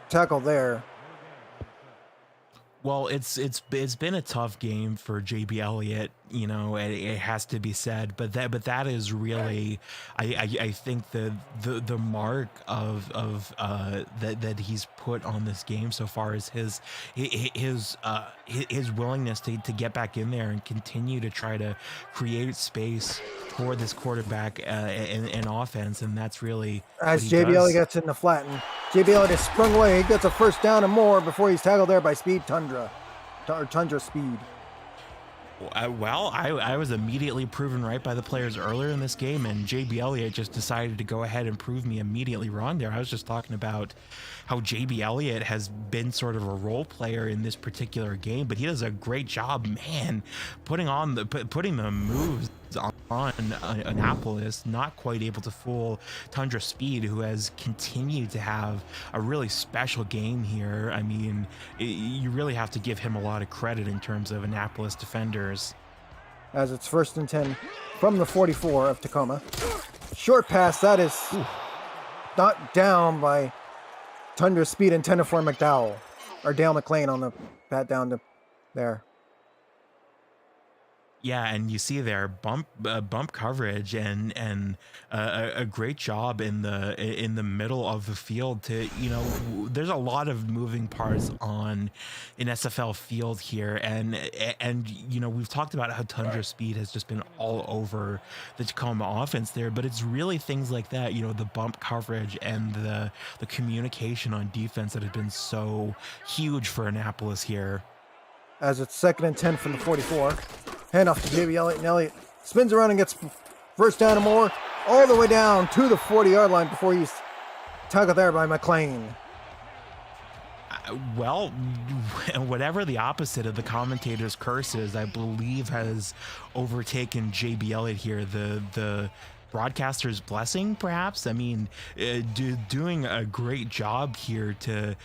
Tackle there. Well, it's been a tough game for JB Elliott, you know, it has to be said, but that is really, I think the mark of that he's put on this game so far is his willingness to get back in there and continue to try to create space for this quarterback in offense, and that's really as JB Elliott gets in the flat, and JB Elliott is sprung away. He gets a first down and more before he's tackled there by Tundra Speed. Well, I was immediately proven right by the players earlier in this game, and JB Elliott just decided to go ahead and prove me immediately wrong there. I was just talking about how JB Elliott has been sort of a role player in this particular game, but he does a great job, man, putting the moves on Annapolis, not quite able to fool Tundra Speed, who has continued to have a really special game here. I mean, you really have to give him a lot of credit in terms of Annapolis defenders. As it's 1st and 10 from the 44 of Tacoma. Short pass, that is knocked down by Tundra Speed, intended for McDowell, or Dale McLean on the bat down to there. Yeah, and you see there bump coverage and a great job in the middle of the field to, you know, there's a lot of moving parts on an SFL field here, and you know, we've talked about how Tundra Speed has just been all over the Tacoma offense there, but it's really things like that, you know, the bump coverage and the communication on defense that have been so huge for Annapolis here. As it's 2nd and 10 from the 44. Handoff to JB Elliott, and Elliott spins around and gets first down and more, all the way down to the 40-yard line before he's tackled there by McLean. Well, whatever the opposite of the commentator's curse is, I believe has overtaken JB Elliott here. The broadcaster's blessing, perhaps. I mean, doing a great job here to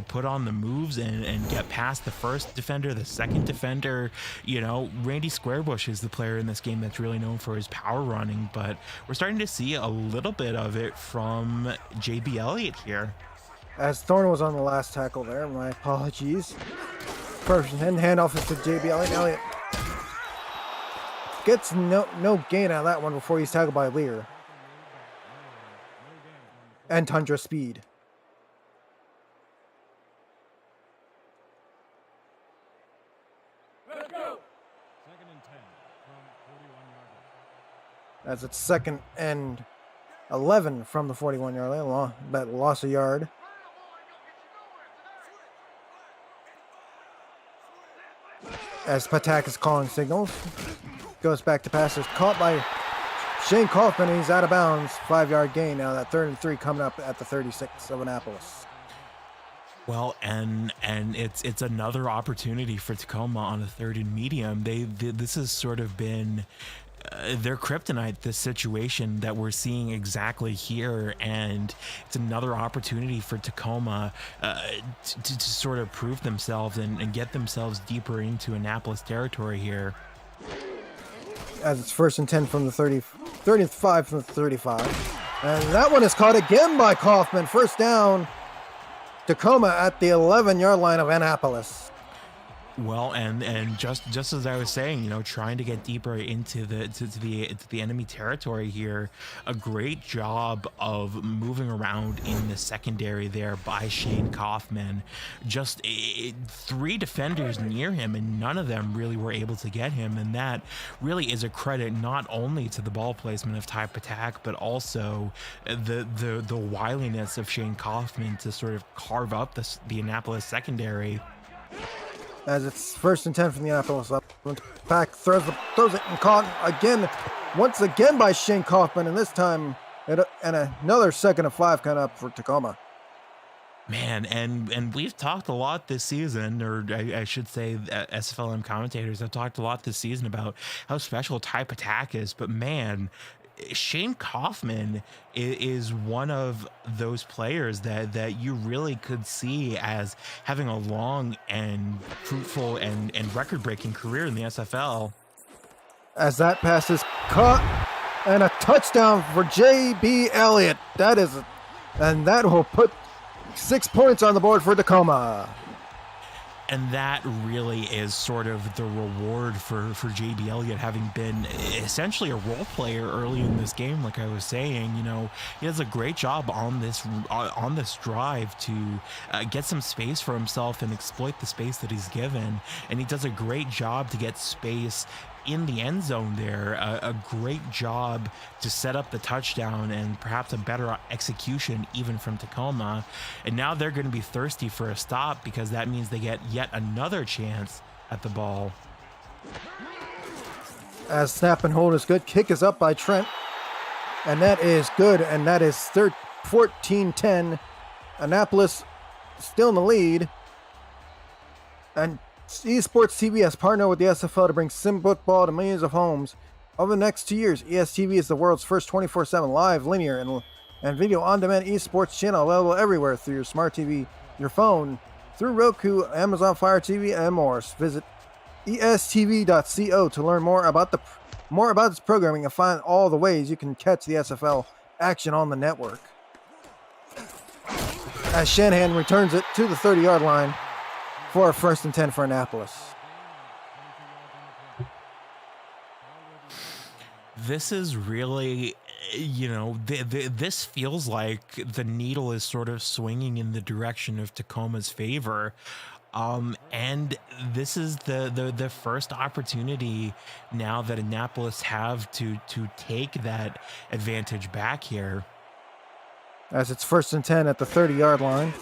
put on the moves and get past the first defender, the second defender. You know, Randy Squarebush is the player in this game that's really known for his power running, but we're starting to see a little bit of it from JB Elliott here. As Thorne was on the last tackle there, my apologies. First and handoff is to JB Elliott. Elliott gets no gain out of that one before he's tackled by Lear and Tundra Speed. Let's go. 2nd and 10 from 41-yard line. As it's 2nd and 11 from the 41-yard line, but lost a yard. as Patak is calling signals. Goes back to pass. Is caught by Shane Kaufman, and he's out of bounds. 5-yard gain. Now that 3rd and 3 coming up at the 36 of Annapolis. Well, and it's another opportunity for Tacoma on a 3rd and medium. This has sort of been their kryptonite, this situation that we're seeing exactly here, and it's another opportunity for Tacoma to sort of prove themselves and get themselves deeper into Annapolis territory here. As it's 1st and 10 from the 35 from the 35. And that one is caught again by Kaufman. 1st down. Tacoma at the 11-yard line of Annapolis. Well, and just as I was saying, you know, trying to get deeper into the enemy territory here, a great job of moving around in the secondary there by Shane Kaufman. Just 3 defenders near him, and none of them really were able to get him, and that really is a credit not only to the ball placement of Ty Patak, but also the wiliness of Shane Kaufman to sort of carve up the Annapolis secondary. As it's 1st and 10 from the Annapolis up. Pack throws it and caught again, once again by Shane Kaufman, and this time and another 2nd and 5 coming up for Tacoma. Man, and we've talked a lot this season, or I should say SFLm commentators have talked a lot this season about how special Ty Patak is, but man, Shane Kaufman is one of those players that you really could see as having a long and fruitful and record-breaking career in the SFL. As that pass is caught, and a touchdown for J.B. Elliott. And that will put 6 points on the board for Tacoma. And that really is sort of the reward for J.B. Elliott, having been essentially a role player early in this game. Like I was saying, you know, he does a great job on this drive to get some space for himself and exploit the space that he's given. And he does a great job to get space in the end zone there. A great job to set up the touchdown, and perhaps a better execution even from Tacoma. And now they're going to be thirsty for a stop, because that means they get yet another chance at the ball. As snap and hold is good. Kick is up by Trent, and that is good, and that is 14-10. Annapolis still in the lead. And Esports TV has partnered with the SFL to bring sim football to millions of homes. Over the next 2 years, ESTV is the world's first 24/7 live, linear, and video on-demand esports channel, available everywhere through your smart TV, your phone, through Roku, Amazon Fire TV, and more. Visit estv.co to learn more about this programming and find all the ways you can catch the SFL action on the network. As Shanahan returns it to the 30-yard line for a 1st and 10 for Annapolis. This is really, you know, this feels like the needle is sort of swinging in the direction of Tacoma's favor. And this is the first opportunity now that Annapolis have to take that advantage back here. As it's 1st and 10 at the 30-yard line.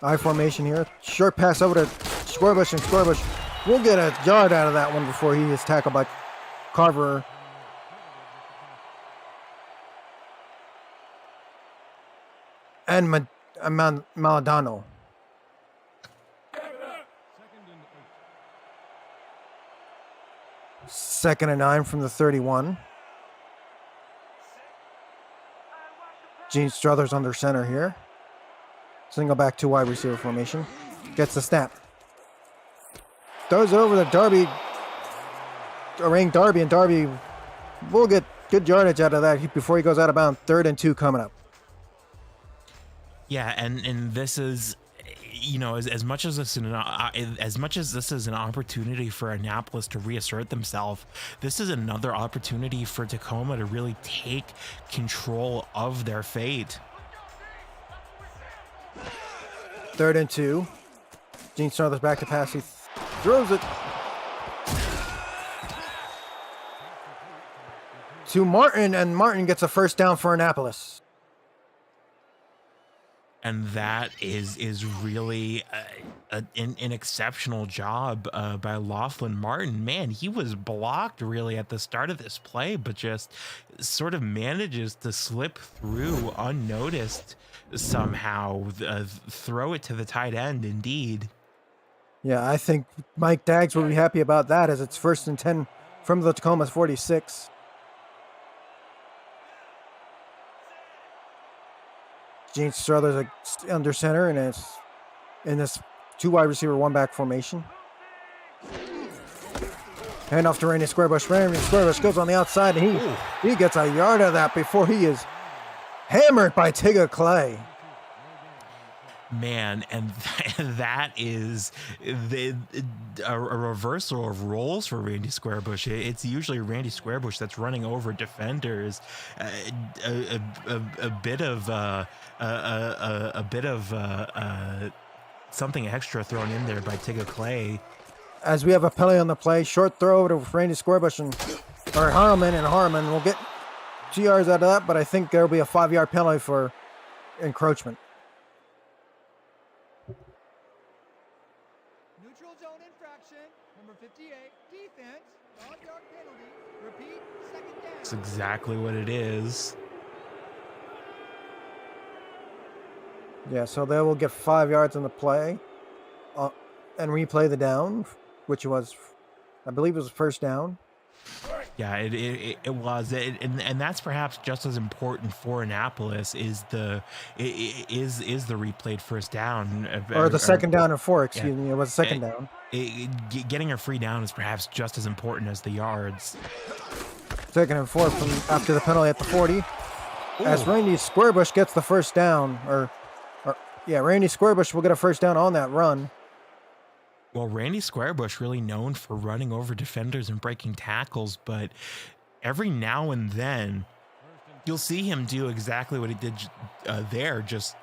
I formation here. Short pass over to Squarebush, and Squarebush will get a yard out of that one before he is tackled by Carver. And Maladano. 2nd and 9 from the 31. Gene Struthers under center here. Single back to wide receiver formation. Gets the snap. Throws it over to Darby. Ring Darby, and Darby will get good yardage out of that before he goes out of bounds. 3rd and 2 coming up. Yeah, and this is, you know, as much as this is an opportunity for Annapolis to reassert themselves, this is another opportunity for Tacoma to really take control of their fate. 3rd and 2. Gene Struthers back to pass. He throws it to Martin, and Martin gets a 1st down for Annapolis. And that is really an exceptional job by Laughlin Martin. Man, he was blocked really at the start of this play, but just sort of manages to slip through unnoticed somehow. Throw it to the tight end, indeed. Yeah, I think Mike Daggs will be happy about that, as it's 1st and 10 from the Tacoma's 46. Gene Struthers under center, and it's in this 2 wide receiver, 1 back formation. Hand off to Randy Squarebush. Randy Squarebush goes on the outside, and he gets a yard of that before he is hammered by Tigger Clay. Man, and that is a reversal of roles for Randy Squarebush. It's usually Randy Squarebush that's running over defenders. A bit of something extra thrown in there by Tigger Clay. As we have a penalty on the play, short throw to Randy Squarebush or Harman, and Harman will get 2 yards out of that, but I think there will be a 5-yard penalty for encroachment. Neutral zone infraction, number 58, defense, 5-yard penalty, repeat, 2nd down. That's exactly what it is. Yeah, so they will get 5 yards on the play and replay the down, which was, I believe it was 1st down. Yeah, it was, and that's perhaps just as important for Annapolis is the replayed 1st down Or the 2nd down and 4, excuse me, it was 2nd down. Getting a free down is perhaps just as important as the yards. 2nd and 4 from after the penalty at the 40. As Randy Squarebush gets the 1st down, Randy Squarebush will get a 1st down on that run. Well, Randy Squarebush really known for running over defenders and breaking tackles, but every now and then you'll see him do exactly what he did there, just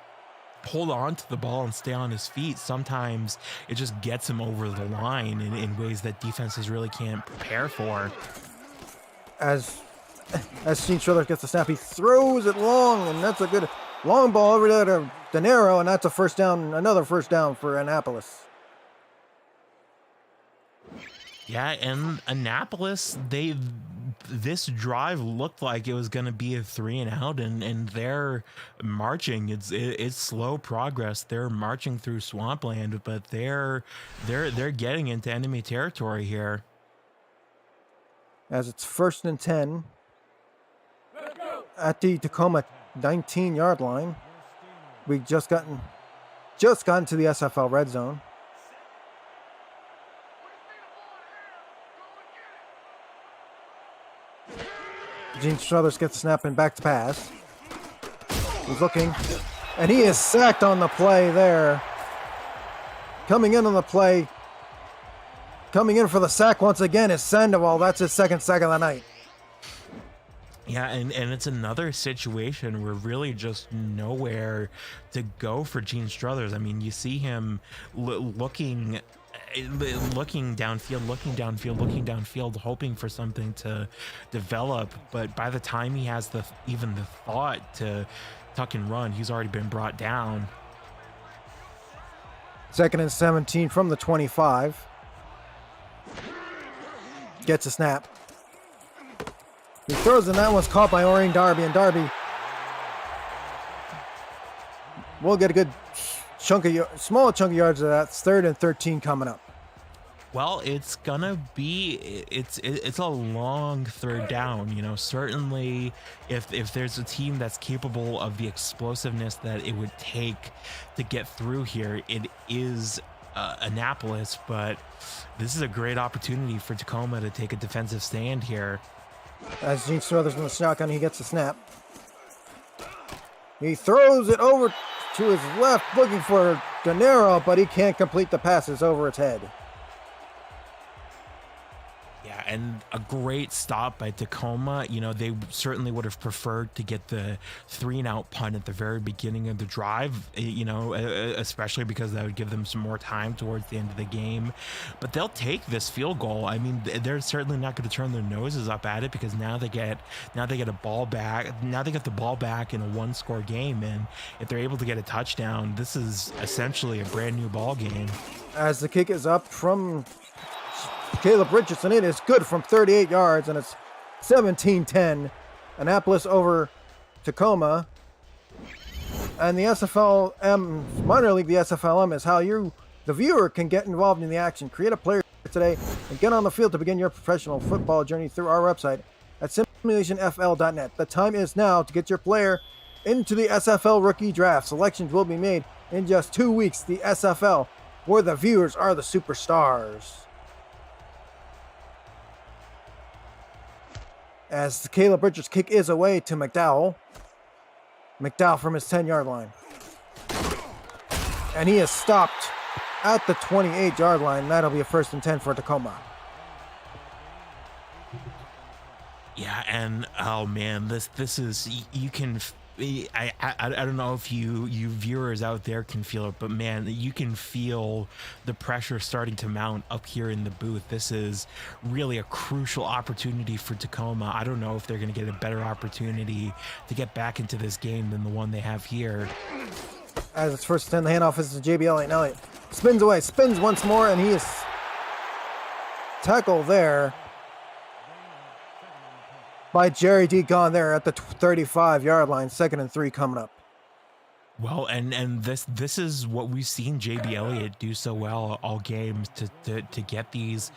hold on to the ball and stay on his feet. Sometimes it just gets him over the line in ways that defenses really can't prepare for. As Gene Struthers gets the snap, he throws it long, and that's a good long ball over there to De Niro, and that's a 1st down, another 1st down for Annapolis. Yeah, and Annapolis, this drive looked like it was going to be a 3 and out, and they're marching. It's slow progress. They're marching through swampland, but they're getting into enemy territory here. As it's 1st and 10 at the Tacoma 19-yard line. We've just gotten to the SFL red zone. Gene Struthers gets the snap and back to pass. He's looking, and he is sacked on the play there. Coming in on the play, coming in for the sack once again is Sandoval. That's his 2nd sack of the night. Yeah, and it's another situation where really just nowhere to go for Gene Struthers. I mean, you see him looking downfield, hoping for something to develop. But by the time he has even the thought to tuck and run, he's already been brought down. 2nd and 17 from the 25. Gets a snap. He throws, and that one's caught by Orien Darby, and Darby will get a good small chunk of yards of that. 3rd and 13 coming up. Well, it's gonna be it's a long 3rd down. You know, certainly if there's a team that's capable of the explosiveness that it would take to get through here, it is Annapolis. But this is a great opportunity for Tacoma to take a defensive stand here. As Gene Struthers in the shotgun, he gets the snap. He throws it over to his left, looking for De Niro, but he can't complete the passes over its head. Yeah, a great stop by Tacoma. You know, they certainly would have preferred to get the 3-and-out punt at the very beginning of the drive, you know, especially because that would give them some more time towards the end of the game. But they'll take this field goal. I mean, they're certainly not going to turn their noses up at it, because now they get a ball back. Now they get the ball back in a 1-score game, and if they're able to get a touchdown, this is essentially a brand new ball game. As the kick is up from Caleb Richardson, it is good from 38 yards, and it's 17-10. Annapolis over Tacoma. And the SFLm minor league, the SFLm, is how you, the viewer, can get involved in the action. Create a player today and get on the field to begin your professional football journey through our website at Simulationfl.net. The time is now to get your player into the SFL rookie draft. Selections will be made in just 2 weeks. The SFL, where the viewers are the superstars. As the Caleb Richards kick is away to McDowell. McDowell from his 10-yard line. And he is stopped at the 28-yard line. That'll be a 1st and 10 for Tacoma. Yeah, and oh man, this is, you can, I don't know if you viewers out there can feel it, but man, you can feel the pressure starting to mount up here in the booth. This is really a crucial opportunity for Tacoma. I don't know if they're going to get a better opportunity to get back into this game than the one they have here. As it's 1st and 10, the handoff is to JBL, and Elliott spins away, spins once more, and he is tackled there by Jerry D. Gone there at the 35-yard line. 2nd and 3 coming up. Well, and this is what we've seen JB Elliott do so well all games, to get these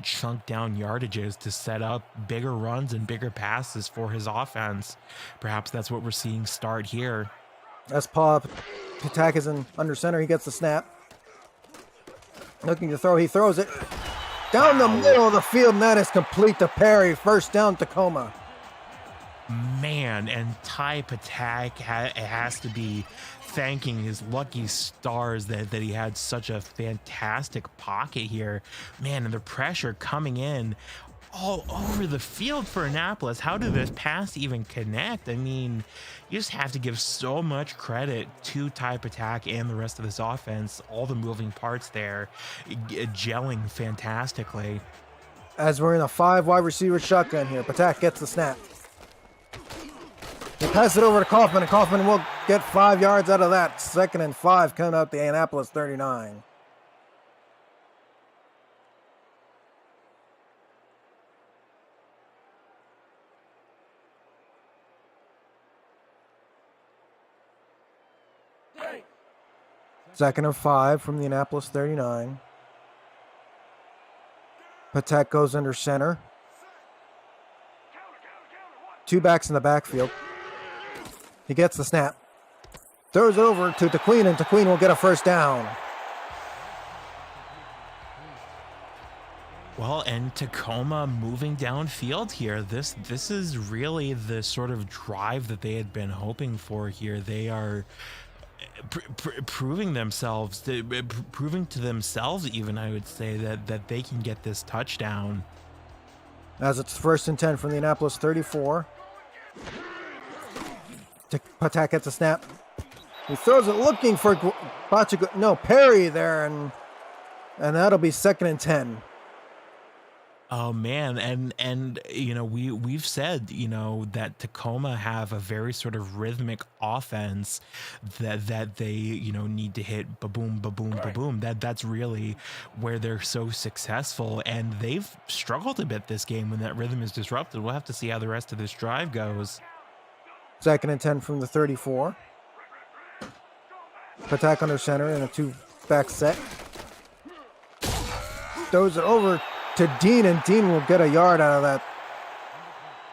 chunk down yardages, to set up bigger runs and bigger passes for his offense. Perhaps that's what we're seeing start here. As Paul Patak is in under center, he gets the snap. Looking to throw, he throws it down the middle of the field, and that is complete to Perry. 1st down, Tacoma. Man, and Ty Patak has to be thanking his lucky stars that he had such a fantastic pocket here. Man, and the pressure coming in all over the field for Annapolis. How did this pass even connect? I mean, you just have to give so much credit to Ty Patak and the rest of this offense. All the moving parts there, gelling fantastically. As we're in a 5 wide receiver shotgun here, Patak gets the snap. They pass it over to Kaufman, and Kaufman will get 5 yards out of that. 2nd and 5 coming out the Annapolis 39. Second and 5 from the Annapolis 39. Patek goes under center. 2 backs in the backfield. He gets the snap. Throws it over to DeQueen, and DeQueen will get a 1st down. Well, and Tacoma moving downfield here. This is really the sort of drive that they had been hoping for here. They are proving themselves, proving to themselves even, I would say, that they can get this touchdown. As it's 1st and 10 from the Annapolis 34. Patak gets a snap. He throws it looking for Perry there, and that'll be 2nd and 10. Oh man, and you know, we've said, you know, that Tacoma have a very sort of rhythmic offense that they, you know, need to hit ba-boom, ba-boom, ba-boom. That's really where they're so successful, and they've struggled a bit this game when that rhythm is disrupted. We'll have to see how the rest of this drive goes. 2nd and 10 from the 34. Patak under center in a 2-back set. Throws it over to Dean, and Dean will get a yard out of that.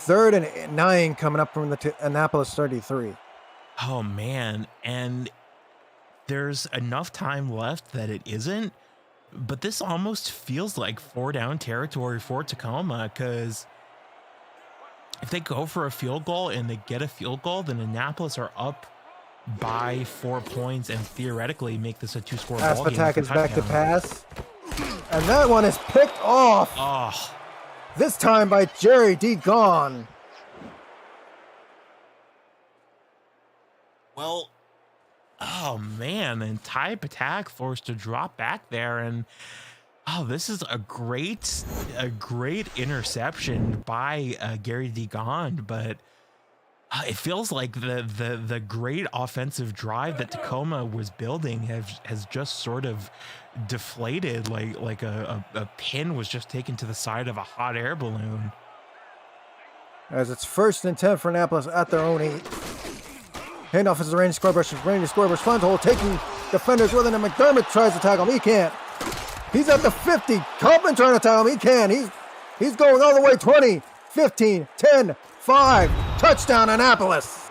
3rd and 9 coming up from the Annapolis 33. Oh man, and there's enough time left that it isn't, but this almost feels like 4-down territory for Tacoma, because if they go for a field goal and they get a field goal, then Annapolis are up by 4 points and theoretically make this a 2-score ball game. Patak is back to pass. And that one is picked off. Oh, This time by Jerry D. Gone. Well, oh man, and Ty Patak forced to drop back there, and oh, this is a great interception by Gary D. Gond, but it feels like the great offensive drive that Tacoma was building has just sort of deflated, like a pin was just taken to the side of a hot air balloon. As it's 1st and 10 for Annapolis at their own 8. Handoff is the Randy Squarebush. Randy Squarebush finds a hole, taking defenders with it, and McDermott tries to tackle him. He can't. He's at the 50. Kaufman trying to tackle him. He can. He's going all the way. 20, 15, 10, 5. Touchdown, Annapolis.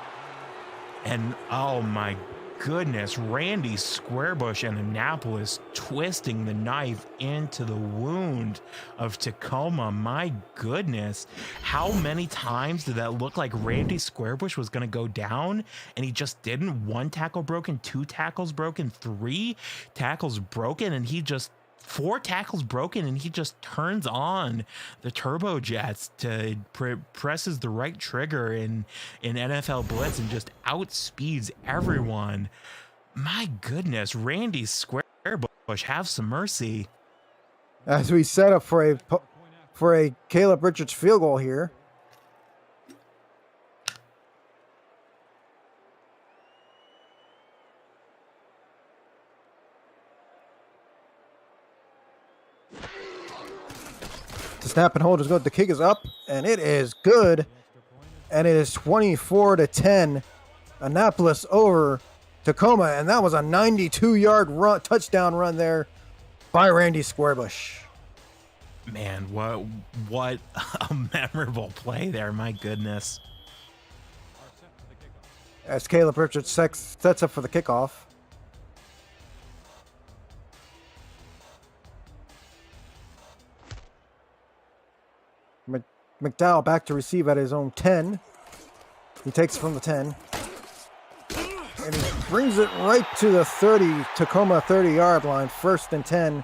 And oh my goodness, Randy Squarebush and Annapolis twisting the knife into the wound of Tacoma. My goodness, how many times did that look like Randy Squarebush was going to go down and he just didn't? 1 tackle broken, 2 tackles broken, 3 tackles broken, and he just 4 tackles broken, and he just turns on the turbojets to presses the right trigger in NFL Blitz and just outspeeds everyone. My goodness, Randy Squarebush, have some mercy. As we set up for a Caleb Richards field goal here. The snap and hold is good. The kick is up, and it is good. And it is 24-10. Annapolis over Tacoma, and that was a 92-yard touchdown run there by Randy Squarebush. Man, what a memorable play there. My goodness. As Caleb Richards sets up for the kickoff. McDowell back to receive at his own 10. He takes it from the 10. And he brings it right to the 30, Tacoma 30-yard line, 1st and 10.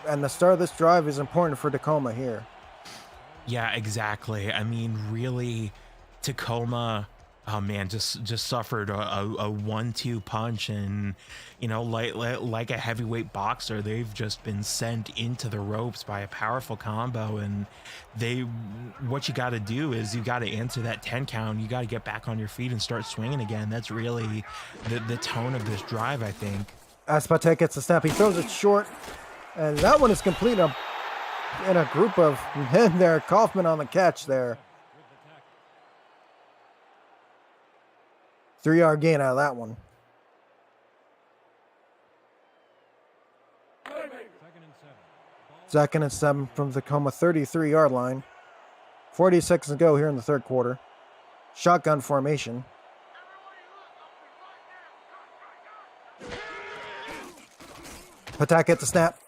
And the start of this drive is important for Tacoma here. Yeah, exactly. I mean, really, Tacoma, oh man, just suffered a 1-2 punch, and you know, like a heavyweight boxer, they've just been sent into the ropes by a powerful combo. And what you got to do is you got to answer that 10 count. You got to get back on your feet and start swinging again. That's really the tone of this drive, I think. Aspatek gets the snap. He throws it short, and that one is complete in a group of men there. Kaufman on the catch there. 3-yard gain out of that one. Second and 7 from the Tacoma 33-yard line. 40 seconds to go here in the third quarter. Shotgun formation. Patak gets the snap.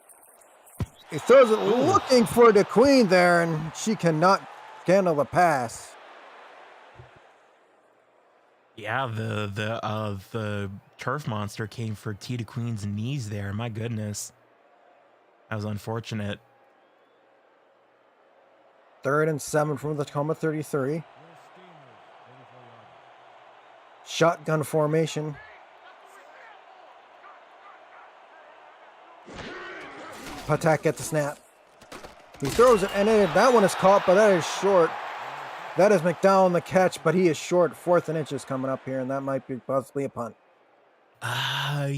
He throws it looking for the Queen there, and she cannot handle the pass. Yeah, the turf monster came for T to Queen's knees there. My goodness. That was unfortunate. 3rd and 7 from the Tacoma 33. Shotgun formation. Patak gets the snap. He throws it, and that one is caught, but that is short. That is McDowell on the catch, but he is short. 4th and inches coming up here, and that might be possibly a punt. I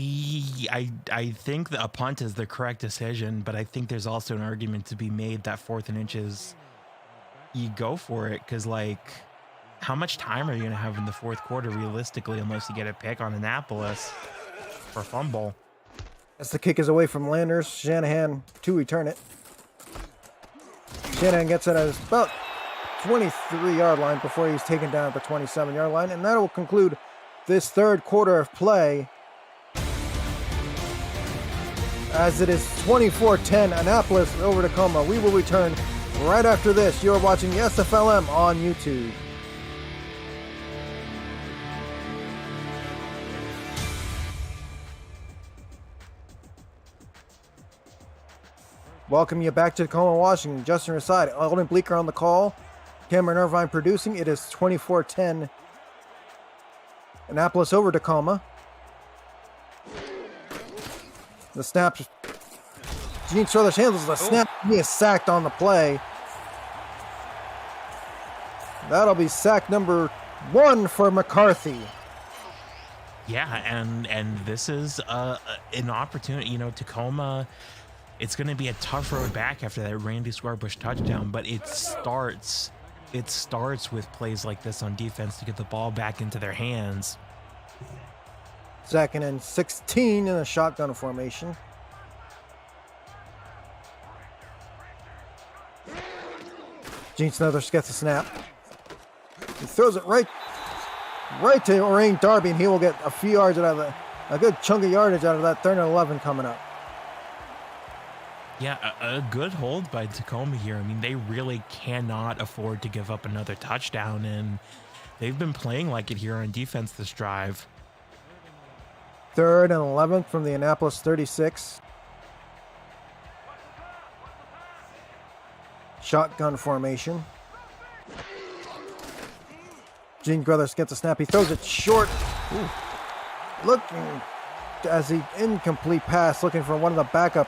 think that a punt is the correct decision, but I think there's also an argument to be made that 4th and inches, you go for it, because like, how much time are you going to have in the fourth quarter realistically, unless you get a pick on Annapolis or fumble? As the kick is away from Landers, Shanahan to return it. Shanahan gets it at about 23-yard line before he's taken down at the 27-yard line, and that will conclude this third quarter of play, as it is 24-10 Annapolis over Tacoma. We will return right after this. You are watching the SFLm on YouTube. Welcome you back to Tacoma, Washington. Justin Raside, Alden Bleeker on the call. Cameron Irvine producing. It is 24-10. Annapolis over Tacoma. The snap. Gene Struthers handles the snap. He is sacked on the play. That'll be sack number 1 for McCarthy. Yeah, and this is an opportunity. You know, Tacoma, it's going to be a tough road back after that Randy Squarebush touchdown, but it starts with plays like this on defense to get the ball back into their hands. 2nd and 16 in a shotgun formation. Gene Snothers gets the snap. He throws it right to Orain Darby, and he will get a few yards out of that. A good chunk of yardage out of that 3rd and 11 coming up. Yeah, a good hold by Tacoma here. I mean, they really cannot afford to give up another touchdown, and they've been playing like it here on defense this drive. 3rd and 11 from the Annapolis 36. Shotgun formation. Gene Brothers gets a snap. He throws it short. Ooh. Looking as the incomplete pass, looking for one of the backup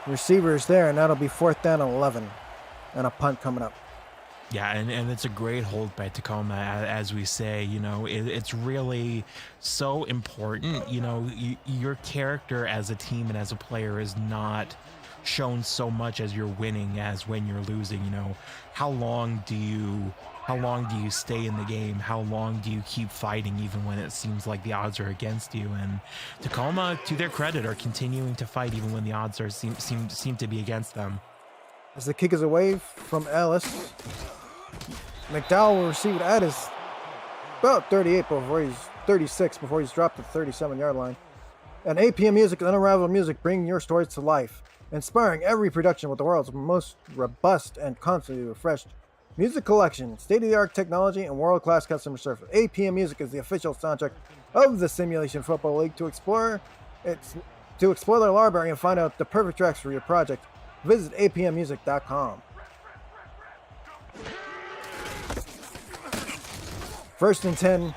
receivers there, and that'll be 4th down and 11. And a punt coming up. Yeah, and it's a great hold by Tacoma, as we say. You know, it's really so important. You know, your character as a team and as a player is not shown so much as you're winning as when you're losing. You know, how long do you stay in the game? How long do you keep fighting even when it seems like the odds are against you? And Tacoma, to their credit, are continuing to fight even when the odds are seem to be against them. As the kick is away from Ellis, McDowell will receive it at his about 36 before he's dropped at the 37-yard line. And APM Music and Unrivaled Music bring your stories to life, inspiring every production with the world's most robust and constantly refreshed music collection, state-of-the-art technology, and world-class customer service. APM Music is the official soundtrack of the Simulation Football League. To explore their library and find out the perfect tracks for your project, visit apmmusic.com. 1st and 10.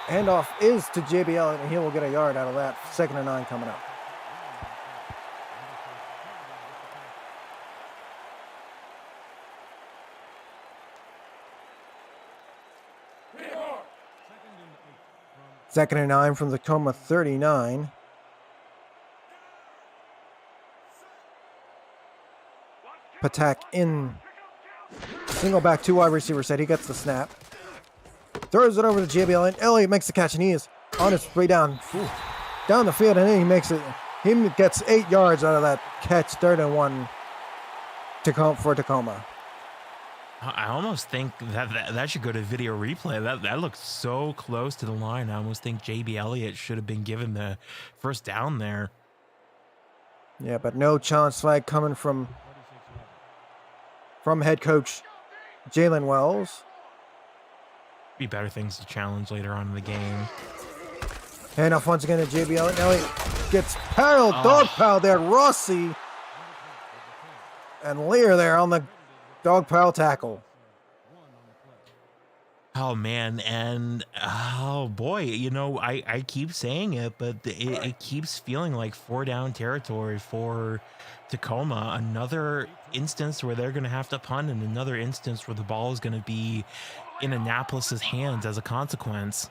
Handoff is to JBL, and he will get a yard out of that. 2nd and 9 coming up. Second and 9 from the Tacoma 39. Patak in single back, 2 wide receiver set. He gets the snap. Throws it over to JBL, and Elliott makes the catch, and he is on his way down the field, and then he makes it. He gets 8 yards out of that catch. 3rd and 1 for Tacoma. I almost think that should go to video replay. That looks so close to the line. I almost think JB Elliott should have been given the 1st down there. Yeah, but no challenge flag coming from head coach Jalen Wells. Be better things to challenge later on in the game. Handoff once again to JB Elliott. Elliott gets paddled, dog pile there. Rossi and Lear there on the dog pile tackle. Oh man, and oh boy, you know, I keep saying it, but it keeps feeling like 4 down territory for Tacoma. Another instance where they're going to have to punt, and another instance where the ball is going to be in Annapolis's hands as a consequence.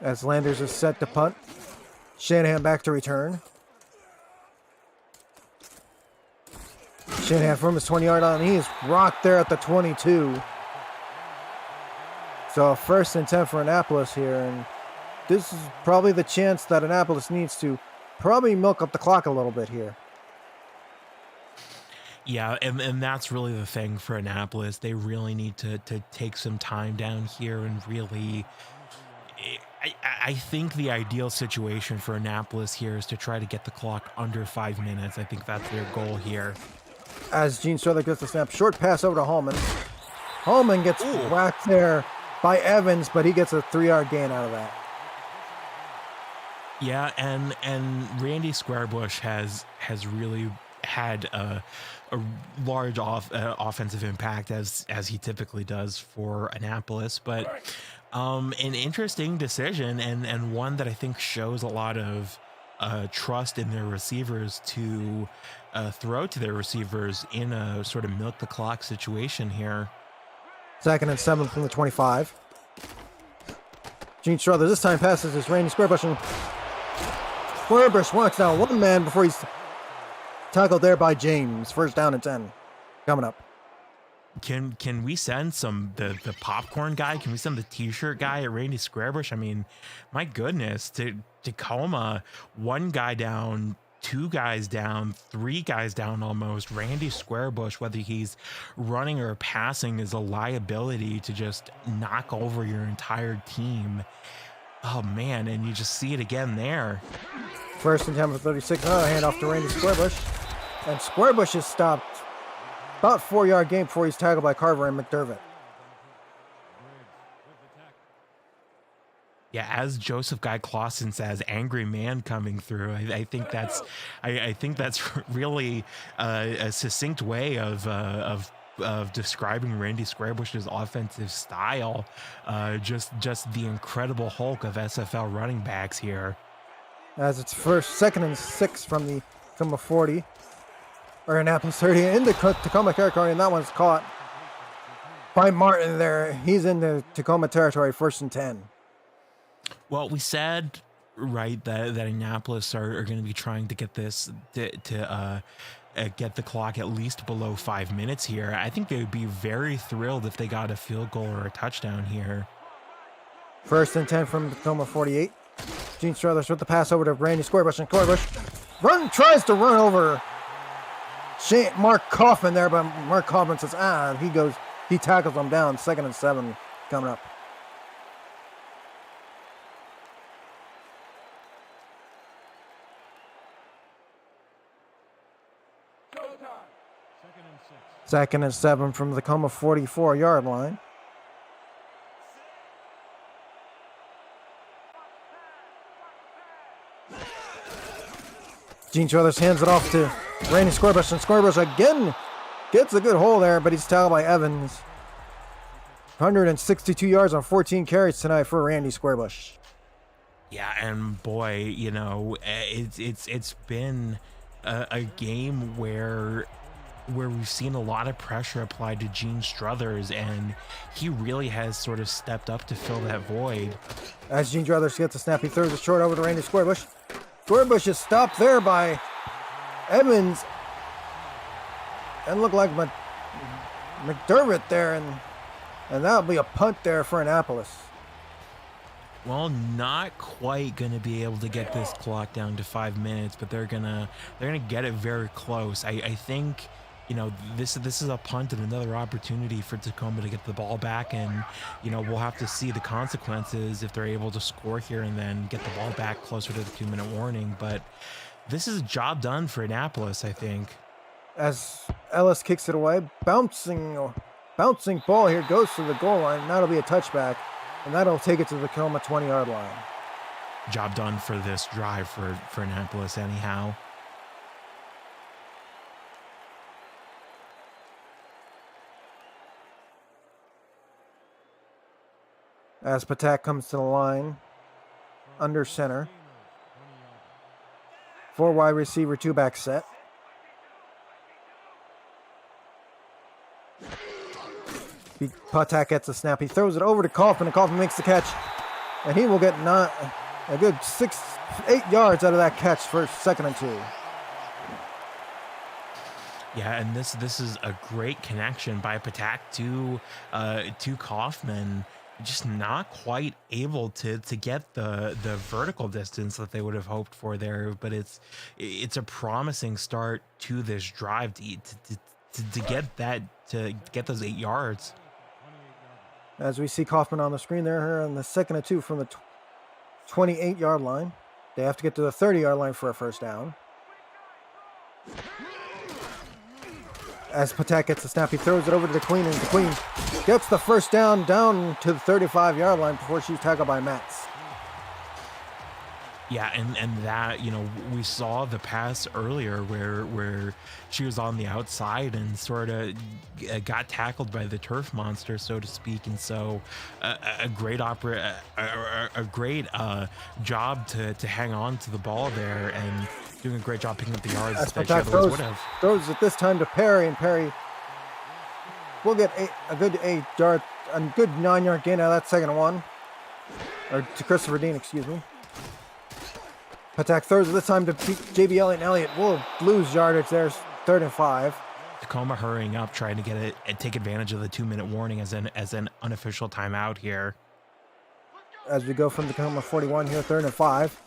As Landers is set to punt, Shanahan back to return. Shanahan from his 20-yard line. He is rocked there at the 22. So 1st and 10 for Annapolis here. And this is probably the chance that Annapolis needs to probably milk up the clock a little bit here. Yeah, and that's really the thing for Annapolis. They really need to take some time down here and really... I think the ideal situation for Annapolis here is to try to get the clock under 5 minutes. I think that's their goal here. As Gene Strother gets the snap, short pass over to Hallman. Hallman gets whacked there by Evans, but he gets a 3-yard gain out of that. Yeah, and Randy Squarebush has really had a large offensive impact as he typically does for Annapolis, but an interesting decision and one that I think shows a lot of trust in their receivers to throw to their receivers in a sort of milk the clock situation here. 2nd and 7 from the 25. Gene Struthers this time passes his Randy Squarebush, and Squarebush walks down one man before he's tackled there by James. 1st down and 10 coming up. Can we send the popcorn guy? Can we send the t-shirt guy at Randy Squarebush? I mean, my goodness, to Tacoma, 1 guy down, 2 guys down, 3 guys down almost. Randy Squarebush, whether he's running or passing, is a liability to just knock over your entire team. Oh man, and you just see it again there. 1st and 10 for 36. Another handoff to Randy Squarebush, and Squarebush is stopped about 4-yard gain before he's tackled by Carver and McDermott. Yeah, as Joseph Guy Clausen says, angry man coming through. I think that's really a succinct way of describing Randy Squarebush's offensive style. Just the incredible Hulk of SFL running backs here. As it's 2nd and 6 from the Tacoma 40, or Annapolis 30 into Tacoma territory, and that one's caught by Martin there. He's in the Tacoma territory, 1st and 10. Well, we said, right, that Annapolis are going to be trying to get this to get the clock at least below 5 minutes here. I think they would be very thrilled if they got a field goal or a touchdown here. 1st and 10 from Tacoma 48. Gene Struthers with the pass over to Randy Squarebush, and Squarebush tries to run over Mark Kaufman there, but Mark Kaufman says, he tackles him down. 2nd and 7 coming up. Second and 7 from the Tacoma 44-yard line. Gene Struthers hands it off to Randy Squarebush, and Squarebush again gets a good hole there, but he's tackled by Evans. 162 yards on 14 carries tonight for Randy Squarebush. Yeah, and boy, it's been a game where we've seen a lot of pressure applied to Gene Struthers, and he really has sort of stepped up to fill that void. As Gene Struthers gets a snap, he throws it short over to Randy Squarebush. Squarebush is stopped there by Evans, and looked like McDermott there, and that'll be a punt there for Annapolis. Well, not quite going to be able to get this clock down to 5 minutes, but they're gonna get it very close. I think, this is a punt and another opportunity for Tacoma to get the ball back, and we'll have to see the consequences if they're able to score here and then get the ball back closer to the 2-minute warning. But this is a job done for Annapolis, I think. As Ellis kicks it away, bouncing ball here, goes to the goal line. That'll be a touchback, and that'll take it to the Tacoma 20-yard line. Job done for this drive for Annapolis anyhow. As Patak comes to the line, under center. 4 wide receiver, 2-back set. Patak gets a snap. He throws it over to Kaufman, and Kaufman makes the catch. And he will get a good 6-8 yards out of that catch for 2nd and 2. Yeah, and this is a great connection by Patak to Kaufman. Just not quite able to get the vertical distance that they would have hoped for there, but it's a promising start to this drive to get those 8 yards. As we see Kaufman on the screen there on the 2nd and 2 from the 28-yard line. They have to get to the 30-yard line for a 1st down. As Patak gets the snap, he throws it over to the Queen, and the Queen gets the 1st down to the 35-yard line before she's tackled by Metz. Yeah, and that, we saw the pass earlier where she was on the outside and sort of got tackled by the turf monster, so to speak. And so a great a great job to hang on to the ball there and doing a great job picking up the yards As that she Patak otherwise would have. throws it this time to Perry, and Perry will get a good 8-yard, a good 9-yard gain out of that second one. Or to Christopher Dean, excuse me. Patak throws it this time to JB Elliott, and Elliott will lose yardage there, 3rd and 5. Tacoma hurrying up, trying to get it and take advantage of the 2-minute warning as an unofficial timeout here. As we go from Tacoma 41 here, 3rd and 5.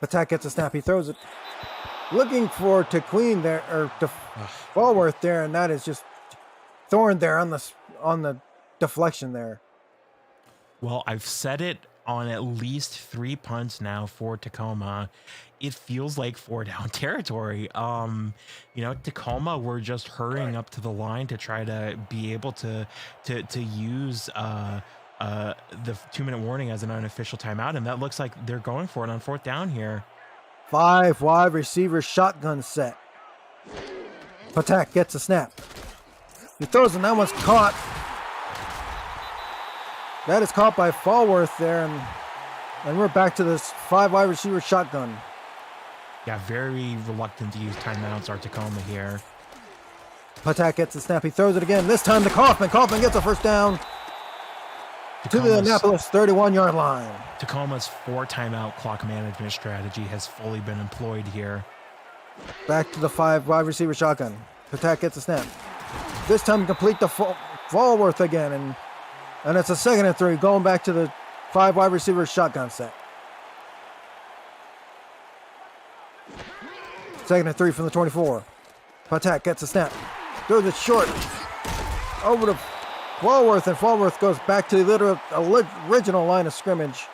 Patak gets a snap, he throws it. Looking for to Queen there, or to Falworth there, and that is just Thorn there on the deflection there. Well, I've said it on at least 3 punts now for Tacoma. It feels like 4-down territory. Tacoma were just hurrying up to the line to try to be able to use the 2-minute warning as an unofficial timeout, and that looks like they're going for it on 4th down here. 5 wide receiver shotgun set. Patak gets a snap. He throws it, and that one's caught. That is caught by Falworth there, and we're back to this 5 wide receiver shotgun. Yeah, very reluctant to use timeouts are Tacoma here. Patak gets the snap. He throws it again. This time to Kaufman. Kaufman gets a 1st down to the Annapolis 31-yard line. Tacoma's 4 timeout clock management strategy has fully been employed here. Back to the 5 wide receiver shotgun. Patak gets a snap. This time to complete the Falworth again, and it's a 2nd and 3, going back to the 5 wide receiver shotgun set. 2nd and 3 from the 24. Patak gets a snap. Throws it short. Over to Falworth, and Falworth goes back to the original line of scrimmage.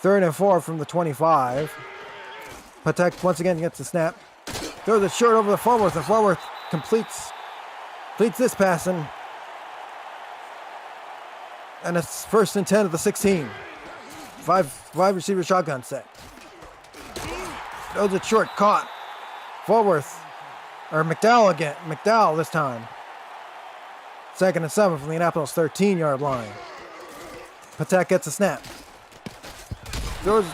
3rd and 4 from the 25. Patak once again gets the snap. Throws it short over the Falworth, and Falworth completes this pass, and it's 1st and 10 at the 16. 5 wide receiver shotgun set. Throws it short, caught. Falworth, or McDowell again. McDowell this time. 2nd and 7 from the Annapolis 13-yard line. Patak gets a snap. Throws,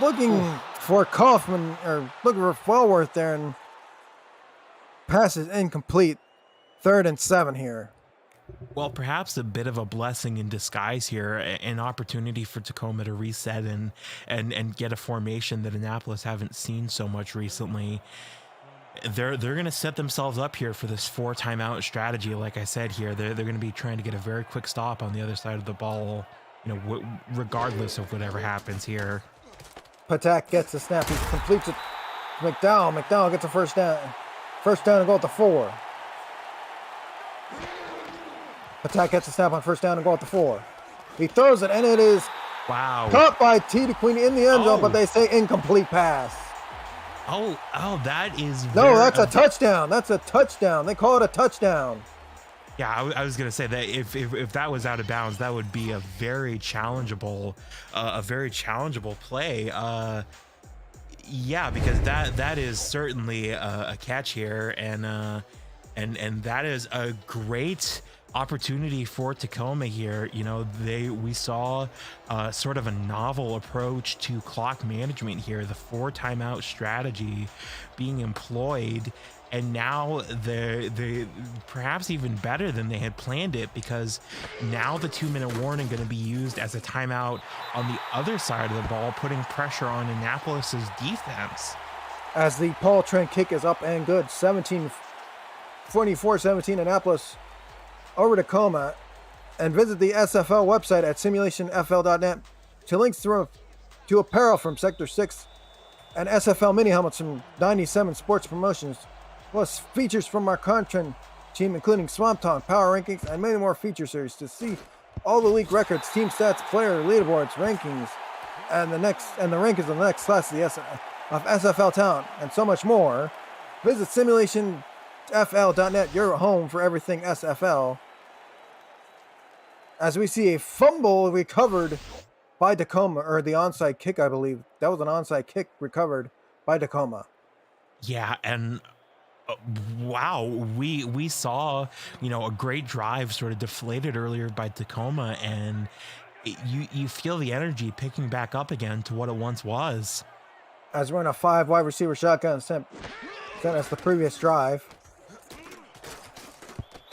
looking for Kaufman, or looking for Falworth there, and passes incomplete. 3rd and 7 here. Well, perhaps a bit of a blessing in disguise here, an opportunity for Tacoma to reset and get a formation that Annapolis haven't seen so much recently. They're going to set themselves up here for this 4 timeout strategy. Like I said here, they're going to be trying to get a very quick stop on the other side of the ball, regardless of whatever happens here. Patak gets the snap. He completes it. McDowell. McDowell gets a 1st down. 1st down and goal at the 4. Patak gets a snap on 1st down and goal at the 4. He throws it, and it is caught by T. DeQueen in the end zone, but they say incomplete pass. Oh, that is no, that's a touchdown. That's a touchdown. They call it a touchdown. Yeah, I was gonna say that if that was out of bounds, that would be a very challengeable play. Yeah, because that is certainly a catch here, and that is a great opportunity for Tacoma here. We saw sort of a novel approach to clock management here, the 4 timeout strategy being employed, and now they perhaps even better than they had planned it, because now the 2-minute warning going to be used as a timeout on the other side of the ball, putting pressure on Annapolis's defense. As the Paul Trent kick is up and good, 24-17 Annapolis over Tacoma, and visit the SFL website at simulationfl.net to links to apparel from Sector 6 and SFL mini helmets from 97 Sports Promotions, plus features from our content team, including Swamp Talk, Power Rankings, and many more feature series to see all the league records, team stats, player leaderboards, rankings, and the rankings of the next class of SFL talent, and so much more. Visit simulationfl.net, your home for everything SFL. As we see a fumble recovered by Tacoma, or the onside kick, I believe. That was an onside kick recovered by Tacoma. Yeah, and wow, we saw, you know, a great drive sort of deflated earlier by Tacoma, and you feel the energy picking back up again to what it once was. As we're in a 5 wide receiver shotgun sent as the previous drive.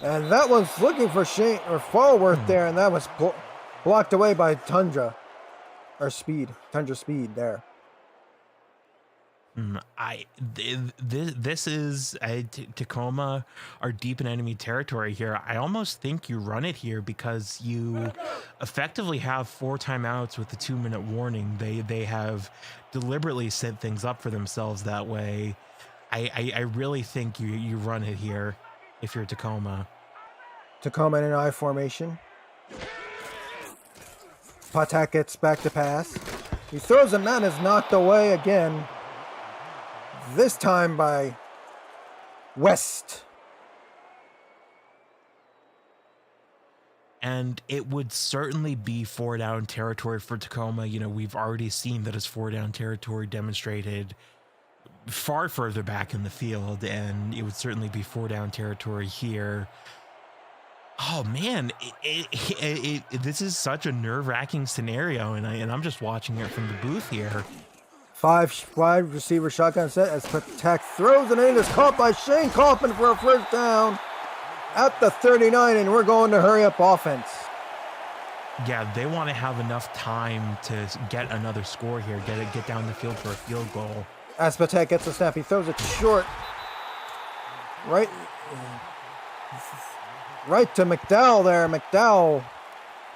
And that was looking for Shane or Fallworth there, and that was blocked away by Tundra Speed there. This is Tacoma are deep in enemy territory here. I almost think you run it here because you effectively have 4 timeouts with the 2-minute warning. They have deliberately set things up for themselves that way. I really think you run it here if you're Tacoma. Tacoma in an I formation. Patak gets back to pass. He throws him, that is knocked away again. This time by West. And it would certainly be 4 down territory for Tacoma. You know, we've already seen that it's 4 down territory demonstrated far further back in the field, and it would certainly be 4 down territory here. Oh man, this is such a nerve-wracking scenario, and I'm just watching it from the booth here. 5 wide receiver shotgun set as Patak throws it in. It's caught by Shane Kaufman for a first down at the 39, and we're going to hurry up offense. Yeah, they want to have enough time to get another score here, get down the field for a field goal. As Patak gets the snap, he throws it short. Right to McDowell there. McDowell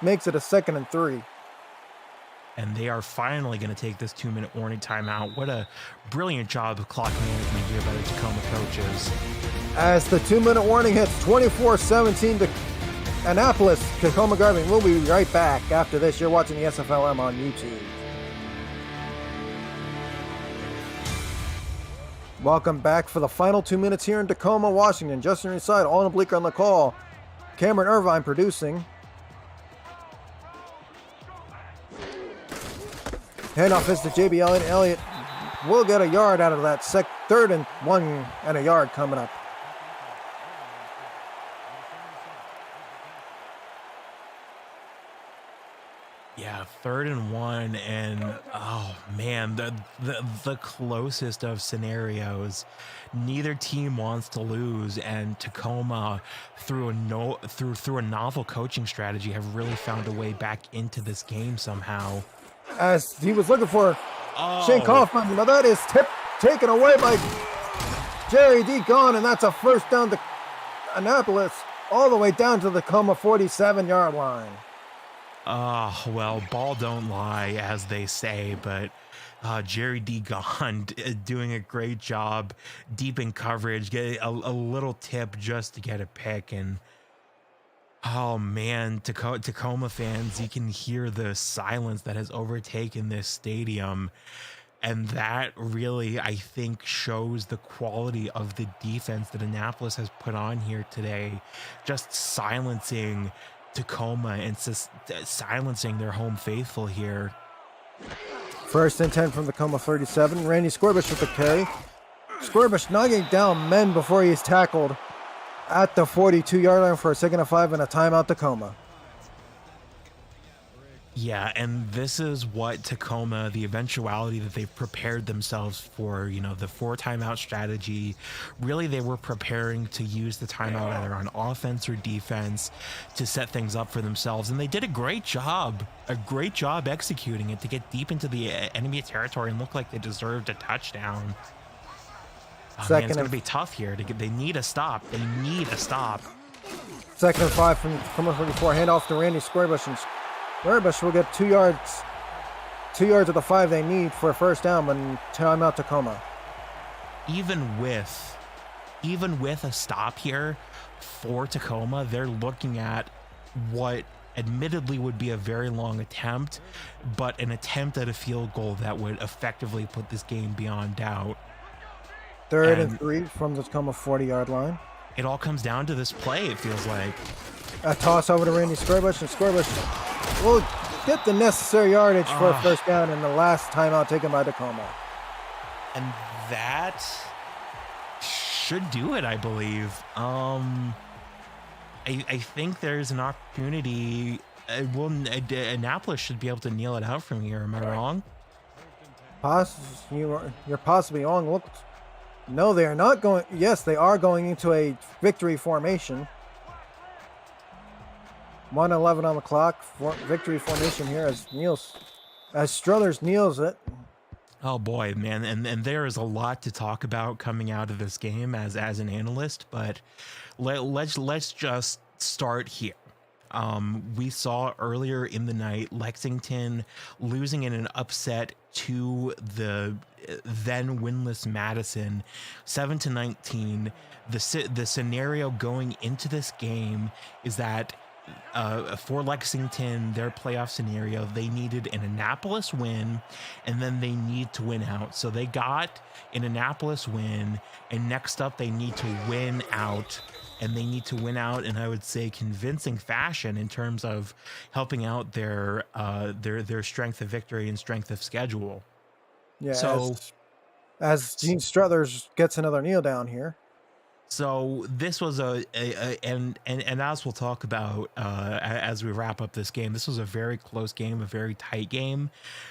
makes it a 2nd and 3. And they are finally going to take this 2-minute warning timeout. What a brilliant job of clock management here by the Tacoma coaches. As the 2-minute warning hits, 24-17 to Annapolis, Tacoma Garvin. We'll be right back after this. You're watching the SFLm on YouTube. Welcome back for the final 2 minutes here in Tacoma, Washington. Justin Reside, Alan Bleeker on the call. Cameron Irvine producing. Handoff is to JB Elliott. Elliott will get a yard out of that 3rd and 1 and a yard coming up. Yeah, 3rd and 1, and oh man, the closest of scenarios. Neither team wants to lose, and Tacoma, through a novel coaching strategy, have really found a way back into this game somehow. As he was looking for Shane Kaufman, but that is taken away by Jerry D. Gone, and that's a first down to Annapolis, all the way down to the Tacoma 47-yard line. Well, ball don't lie, as they say, but Jerry D. Gone doing a great job deep in coverage, get a little tip just to get a pick, and oh man, Tacoma fans, you can hear the silence that has overtaken this stadium. And that really, I think, shows the quality of the defense that Annapolis has put on here today. Just silencing Tacoma and silencing their home faithful here. 1st and 10 from the Tacoma 37. Randy Scorbish with the carry. Scorbish knocking down men before he's tackled at the 42-yard line for a 2nd and 5 and a timeout Tacoma. Yeah, and this is what Tacoma, the eventuality that they've prepared themselves for, you know, the 4 timeout strategy. Really, they were preparing to use the timeout either on offense or defense to set things up for themselves. And they did a great job executing it to get deep into the enemy territory and look like they deserved a touchdown. Oh, man, it's going to be tough here. They need a stop. 2nd and 5 from Tacoma 44. Handoff to Randy Squarebush, and Squarebush will get 2 yards. 2 yards of the 5 they need for a first down, but timeout Tacoma. Even with a stop here for Tacoma, they're looking at what admittedly would be a very long attempt, but an attempt at a field goal that would effectively put this game beyond doubt. 3rd and 3 from the Tacoma 40-yard line. It all comes down to this play, it feels like. A toss over to Randy Squarebush, and Squarebush will get the necessary yardage for a Ah. first down in the last timeout taken by Tacoma. And that should do it, I believe. I think there's an opportunity. Annapolis should be able to kneel it out from here. Am I wrong? You're possibly wrong. Look, no, they are not going. Yes, they are going into a victory formation. 1:11 on the clock. Victory formation here as Struthers kneels it. Oh boy, man, and there is a lot to talk about coming out of this game as an analyst, but let's just start here. We saw earlier in the night Lexington losing in an upset to the then winless Madison, 7-19. The scenario going into this game is that for Lexington, their playoff scenario, they needed an Annapolis win, and then they need to win out. So they got an Annapolis win, and next up they need to win out, and they need to win out in, I would say, convincing fashion in terms of helping out their strength of victory and strength of schedule. Yeah. So as Gene Struthers gets another kneel down here. So this was and as we'll talk about as we wrap up this game, this was a very close game, a very tight game.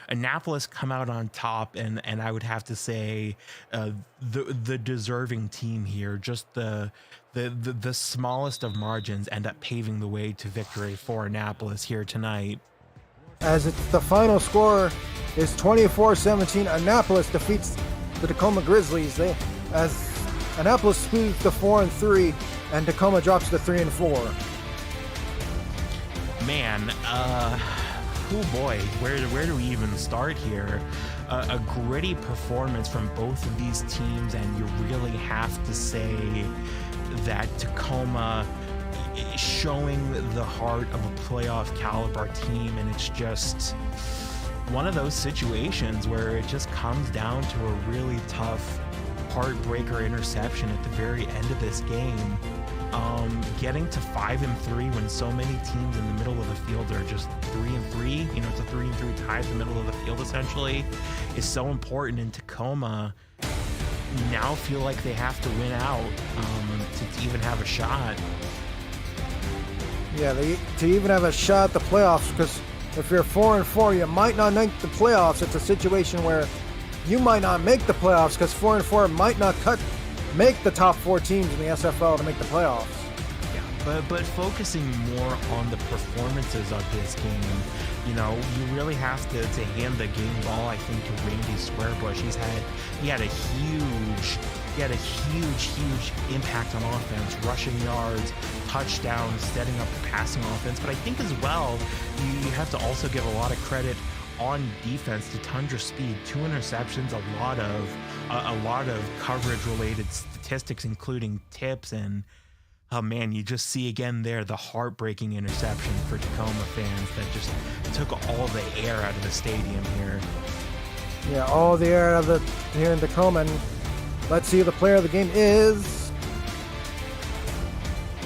Annapolis come out on top, and I would have to say the deserving team here, just the smallest of margins, end up paving the way to victory for Annapolis here tonight. As the final score is 24-17, Annapolis defeats the Tacoma Grizzlies. As Annapolis moves to 4-3, and Tacoma drops to 3-4. Man, oh boy, where do we even start here? A gritty performance from both of these teams, and you really have to say that Tacoma is showing the heart of a playoff caliber team, and it's just one of those situations where it just comes down to a really tough heartbreaker interception at the very end of this game. Getting to 5-3 when so many teams in the middle of the field are just 3-3, you know, it's a 3-3 tie at the middle of the field essentially, is so important. In Tacoma now feel like they have to win out to even have a shot. Yeah, to even have a shot at the playoffs, because if you're 4-4, you might not make the playoffs. It's a situation where you might not make the playoffs because 4-4 might not make the top 4 teams in the SFL to make the playoffs. Yeah, but focusing more on the performances of this game, you know, you really have to hand the game ball, I think, to Randy Squarebush. He had a huge impact on offense, rushing yards, touchdowns, setting up the passing offense. But I think as well, you have to also give a lot of credit on defense to Tundra Speed. 2 interceptions, a lot of coverage related statistics, including tips, and oh man, you just see again there the heartbreaking interception for Tacoma fans that just took all the air out of the stadium here. Yeah, all the air out of here in Tacoma. And let's see who the player of the game is.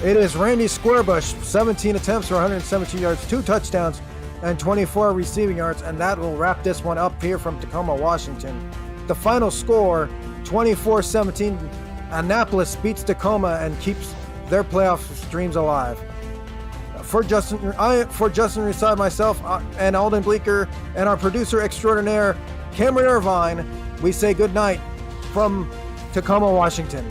It is Randy Squarebush. 17 attempts for 117 yards, 2 touchdowns, and 24 receiving yards, and that will wrap this one up here from Tacoma, Washington. The final score, 24-17. Annapolis beats Tacoma and keeps their playoff dreams alive. For Justin Reside, myself, and Alden Bleeker, and our producer extraordinaire, Cameron Irvine, we say good night from Tacoma, Washington.